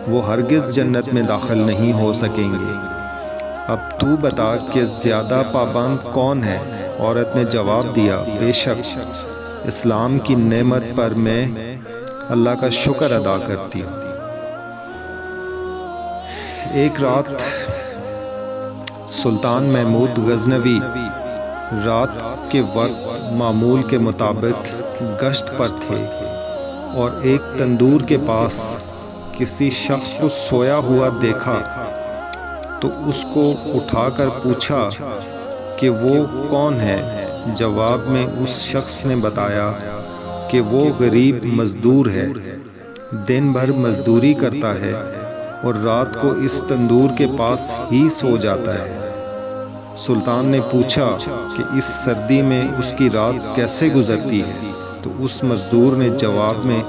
وہ ہرگز جنت میں داخل نہیں ہو سکیں گے۔ اب تو بتا کہ زیادہ پابند کون ہے؟ عورت نے جواب دیا، بے شک اسلام کی نعمت پر میں اللہ کا شکر ادا کرتی ہوں۔ ایک رات سلطان محمود غزنوی رات کے وقت معمول کے مطابق گشت پر تھے اور ایک تندور کے پاس کسی شخص کو سویا ہوا دیکھا تو اس کو اٹھا کر پوچھا کہ وہ کون ہے؟ جواب میں اس شخص نے بتایا کہ وہ غریب مزدور ہے، دن بھر مزدوری کرتا ہے اور رات کو اس تندور کے پاس ہی سو جاتا ہے۔ سلطان نے پوچھا کہ اس سردی میں اس کی رات کیسے گزرتی ہے؟ تو اس مزدور نے جواب میں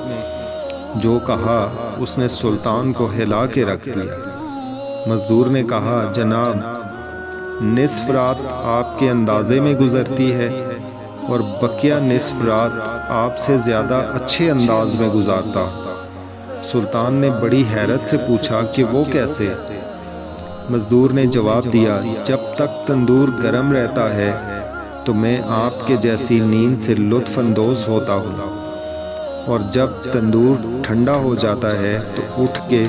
جو کہا اس نے سلطان کو ہلا کے رکھ دیا۔ مزدور نے کہا، جناب، نصف رات آپ کے اندازے میں گزرتی ہے اور بقیہ نصف رات آپ سے زیادہ اچھے انداز میں گزارتا ہوں۔ سلطان نے بڑی حیرت سے پوچھا کہ وہ کیسے؟ مزدور نے جواب دیا، جب تک تندور گرم رہتا ہے تو میں آپ کے جیسی نیند سے لطف اندوز ہوتا ہوں، اور جب تندور ٹھنڈا ہو جاتا ہے تو اٹھ کے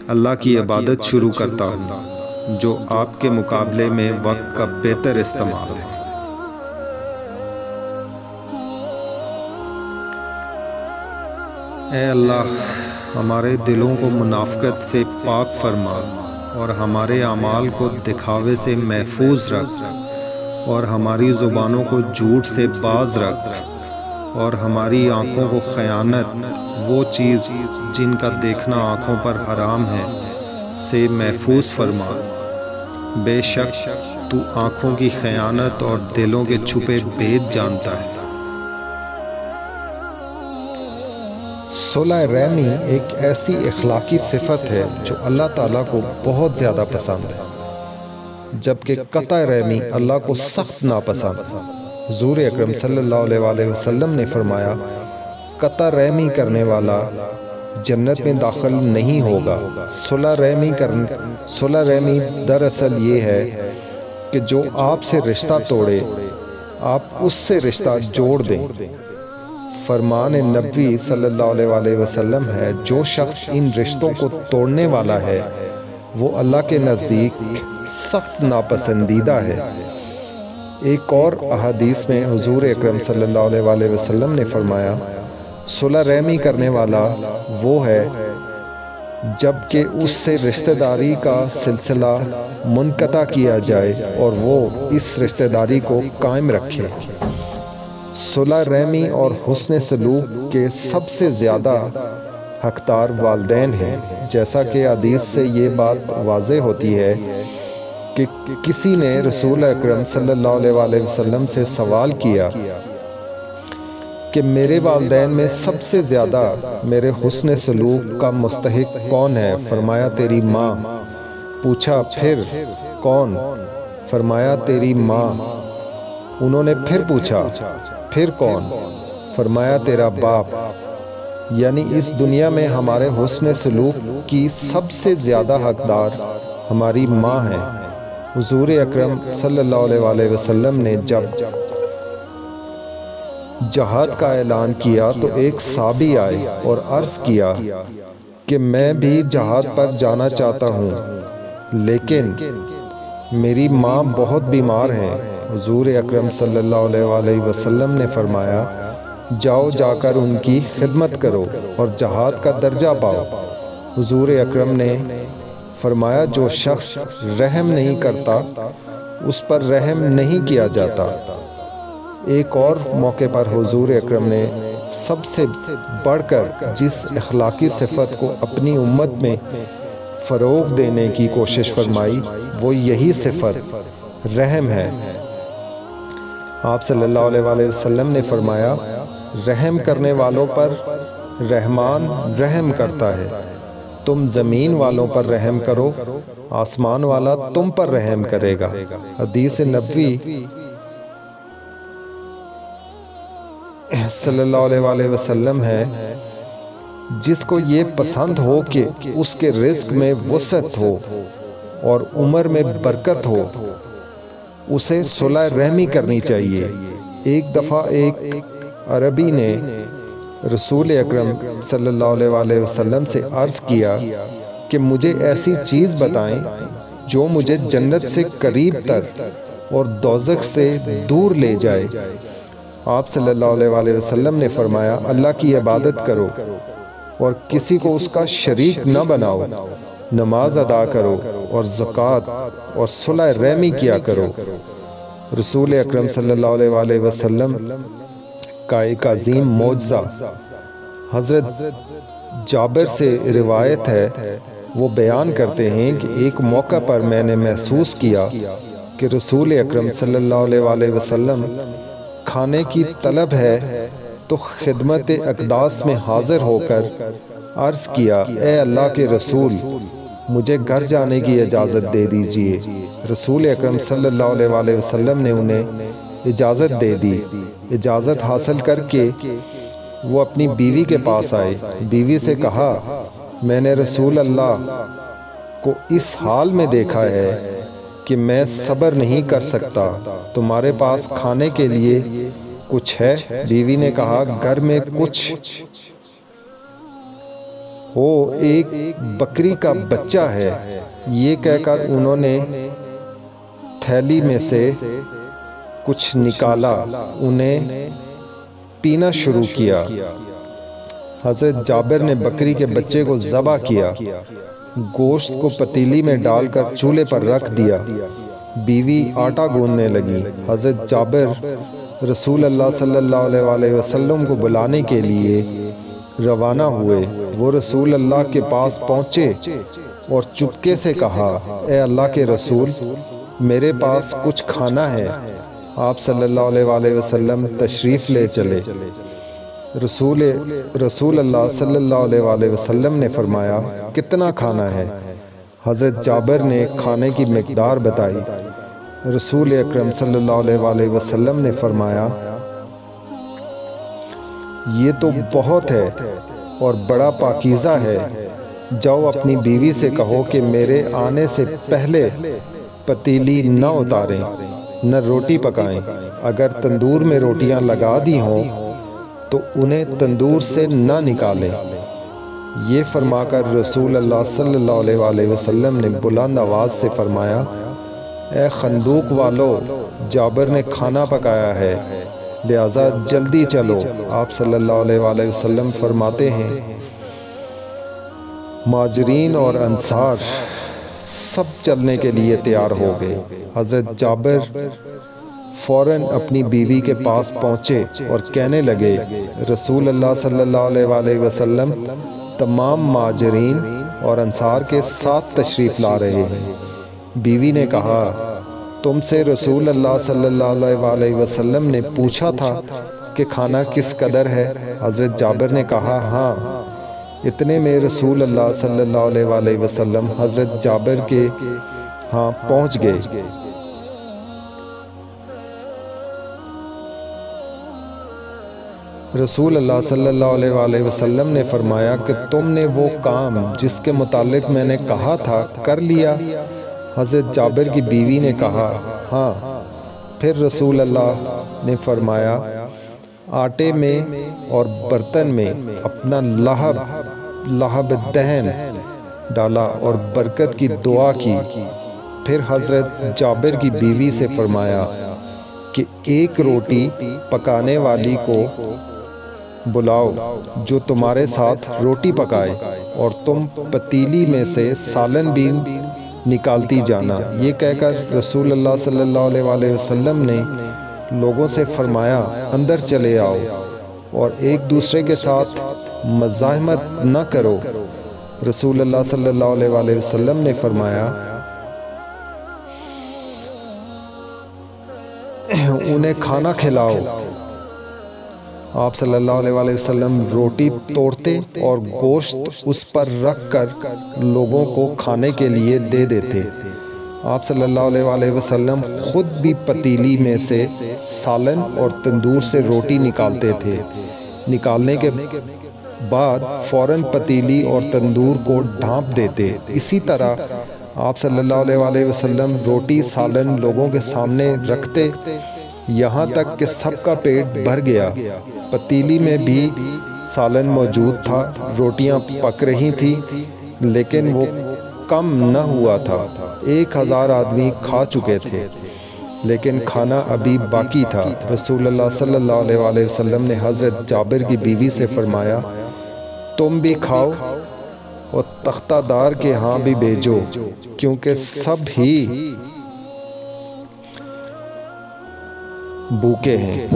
اللہ کی عبادت شروع کرتا ہوں، جو آپ کے مقابلے میں وقت کا بہتر استعمال ہے۔ اے اللہ، ہمارے دلوں کو منافقت سے پاک فرما اور ہمارے اعمال کو دکھاوے سے محفوظ رکھ، اور ہماری زبانوں کو جھوٹ سے باز رکھ، اور ہماری آنکھوں کو خیانت، وہ چیز جن کا دیکھنا آنکھوں پر حرام ہے، سے محفوظ فرما۔ بے شک تو آنکھوں کی خیانت اور دلوں کے چھپے بھید جانتا ہے۔ صلح رحمی ایک ایسی اخلاقی صفت ہے جو اللہ تعالیٰ کو بہت زیادہ پسند ہے، جبکہ قطع رحمی اللہ کو سخت ناپسند۔ حضور اکرم صلی اللہ علیہ وآلہ وسلم نے فرمایا، قطع رحمی کرنے والا جنت میں داخل نہیں ہوگا۔ صلح رحمی دراصل یہ ہے کہ جو آپ سے رشتہ توڑے آپ اس سے رشتہ جوڑ دیں۔ فرمان نبوی صلی اللہ علیہ وسلم ہے، جو شخص ان رشتوں کو توڑنے والا ہے وہ اللہ کے نزدیک سخت ناپسندیدہ ہے۔ ایک اور احادیث میں حضور اکرم صلی اللہ علیہ وسلم نے فرمایا، صلح رحمی کرنے والا وہ ہے جب کہ اس سے رشتہ داری کا سلسلہ منقطع کیا جائے اور وہ اس رشتہ داری کو قائم رکھے۔ صلح رحمی اور حسن سلوک کے سب سے زیادہ حقدار والدین ہیں، جیسا کہ حدیث سے یہ بات واضح ہوتی ہے کہ کسی نے رسول اکرم صلی اللہ علیہ وسلم سے سوال کیا کہ میرے والدین میں سب سے زیادہ میرے حسن سلوک کا مستحق کون ہے؟ فرمایا تیری ماں۔ پوچھا پھر کون؟ فرمایا تیری ماں۔ انہوں نے پھر پوچھا پھر کون؟ فرمایا تیرا باپ۔ یعنی اس دنیا میں ہمارے حسن سلوک کی سب سے زیادہ حقدار ہماری ماں ہے۔ حضور اکرم صلی اللہ علیہ وسلم نے جب جہاد کا اعلان کیا تو ایک صحابی آئے اور عرض کیا کہ میں بھی جہاد پر جانا چاہتا ہوں لیکن میری ماں بہت بیمار ہیں۔ حضور اکرم صلی اللہ علیہ وسلم نے فرمایا، جاؤ جا کر ان کی خدمت کرو اور جہاد کا درجہ پاؤ۔ حضور اکرم نے فرمایا، جو شخص رحم نہیں کرتا اس پر رحم نہیں کیا جاتا۔ ایک اور موقع پر حضور اکرم نے سب سے بڑھ کر جس اخلاقی صفت کو اپنی امت میں فروغ دینے کی کوشش فرمائی وہ یہی صفت رحم ہے۔ آپ صلی اللہ علیہ وسلم نے فرمایا، رحم کرنے والوں پر رحمان رحم کرتا ہے۔ تم زمین والوں پر رحم کرو، آسمان والا تم پر رحم کرے گا۔ حدیث نبوی صلی اللہ علیہ وسلم ہے، جس کو یہ پسند ہو کہ اس کے رزق میں وسعت ہو اور عمر میں برکت ہو اسے صلح رحمی کرنی چاہیے۔ ایک دفعہ ایک عربی نے رسول اکرم صلی اللہ علیہ وسلم سے عرض کیا کہ مجھے ایسی چیز بتائیں جو مجھے جنت سے قریب تر اور دوزخ سے دور لے جائے۔ آپ صلی اللہ علیہ وسلم نے فرمایا، اللہ کی عبادت کرو اور کسی کو اس کا شریک نہ بناؤ، نماز ادا کرو اور زکوٰۃ اور صلح رحمی کیا کرو۔ رسول اکرم صلی اللہ علیہ وسلم کا ایک عظیم معجزہ حضرت جابر سے روایت ہے، وہ بیان کرتے ہیں کہ ایک موقع پر میں نے محسوس کیا کہ رسول اکرم صلی اللہ علیہ وسلم کھانے کی طلب ہے تو خدمت اقداس میں حاضر ہو کر عرض کیا، اے اللہ کے رسول مجھے گھر جانے کی اجازت دے دیجئے۔ رسول اکرم صلی اللہ علیہ وسلم نے انہیں اجازت دے دی۔ اجازت حاصل کر کے وہ اپنی بیوی کے پاس آئے۔ بیوی سے کہا، میں نے رسول اللہ کو اس حال میں دیکھا ہے کہ میں صبر نہیں کر سکتا، تمہارے پاس کھانے کے لیے کچھ ہے؟ بیوی نے کہا، گھر میں کچھ ہو، ایک بکری کا بچہ ہے۔ یہ کہہ کر انہوں نے تھیلی میں سے کچھ نکالا، انہیں پینا شروع کیا۔ حضرت جابر نے بکری کے بچے کو ذبح کیا، گوشت کو پتیلی میں ڈال کر چولہے پر رکھ دیا۔ بیوی آٹا گوندنے لگی۔ حضرت جابر رسول اللہ صلی اللہ علیہ وسلم کو بلانے کے لیے روانہ ہوئے۔ وہ رسول اللہ کے پاس پہنچے اور چپکے سے کہا، اے اللہ کے رسول میرے پاس کچھ کھانا ہے۔ آپ صلی اللہ علیہ وسلم تشریف لے چلے۔ رسول اللہ صلی اللہ علیہ وسلم نے فرمایا، کتنا کھانا ہے؟ حضرت جابر نے کھانے کی مقدار بتائی۔ رسول اکرم صلی اللہ علیہ وسلم نے فرمایا، یہ تو بہت ہے، اور بڑا پاکیزہ ہے۔ جاؤ اپنی بیوی سے کہو کہ میرے آنے سے پہلے پتیلی نہ اتاریں نہ روٹی پکائیں، اگر تندور میں روٹیاں لگا دی ہوں تو انہیں تندور سے نہ نکالیں۔ یہ فرما کر رسول اللہ صلی اللہ علیہ وآلہ وسلم نے بلند آواز سے فرمایا، اے خندوق والو، جابر نے کھانا پکایا ہے، لہٰذا جلدی چلو۔ آپ صلی اللہ علیہ وآلہ وسلم فرماتے ہیں، مہاجرین اور انصار سب چلنے کے لیے تیار ہو گئے۔ حضرت جابر فوراً اپنی بیوی کے پاس پہنچے اور کہنے لگے، رسول اللہ صلی اللہ علیہ وآلہ وسلم تمام مہاجرین اور انصار کے ساتھ تشریف لا رہے ہیں۔ بیوی نے کہا، تم سے رسول اللہ صلی اللہ علیہ وآلہ وسلم نے پوچھا تھا کہ کھانا کس قدر ہے؟ حضرت جابر نے کہا، ہاں۔ اتنے میں رسول اللہ صلی اللہ علیہ وآلہ وسلم حضرت جابر کے ہاں پہنچ گئے۔ رسول اللہ صلی اللہ علیہ وآلہ وسلم نے فرمایا کہ تم نے وہ کام جس کے متعلق میں نے کہا تھا کر لیا؟ حضرت جابر کی بیوی نے کہا، ہاں۔ پھر رسول اللہ نے فرمایا، آٹے میں اور برتن میں اپنا لہب دہن ڈالا اور برکت کی دعا کی۔ پھر حضرت جابر کی بیوی سے فرمایا کہ ایک روٹی پکانے والی کو بلاؤ جو تمہارے ساتھ روٹی پکائے، اور تم پتیلی میں سے سالن بھی نکالتی جانا۔ یہ کہہ کر رسول اللہ صلی اللہ علیہ وآلہ وسلم نے لوگوں سے فرمایا، اندر چلے آؤ اور ایک دوسرے کے ساتھ مزاحمت نہ کرو۔ رسول اللہ صلی اللہ علیہ وآلہ وسلم نے فرمایا، انہیں کھانا کھلاؤ۔ آپ صلی اللہ علیہ وآلہ وسلم روٹی توڑتے اور گوشت اس پر رکھ کر لوگوں کو کھانے کے لیے دے دیتے۔ آپ صلی اللہ علیہ وآلہ وسلم خود بھی پتیلی میں سے سالن اور تندور سے روٹی نکالتے تھے۔ نکالنے کے بعد فوراً پتیلی اور تندور کو ڈھانپ دیتے۔ اسی طرح آپ صلی اللہ علیہ وآلہ وسلم روٹی سالن لوگوں کے سامنے رکھتے، یہاں تک کہ سب کا پیٹ بھر گیا۔ پتیلی میں بھی سالن موجود تھا، روٹیاں پک رہی تھیں، لیکن وہ کم نہ ہوا تھا۔ 1000 آدمی کھا چکے تھے، لیکن کھانا ابھی باقی تھا۔ رسول اللہ صلی اللہ علیہ وآلہ وسلم نے حضرت جابر کی بیوی سے فرمایا، تم بھی کھاؤ اور تختہ دار کے ہاں بھی بھیجو، کیونکہ سب ہی بھوکے ہیں۔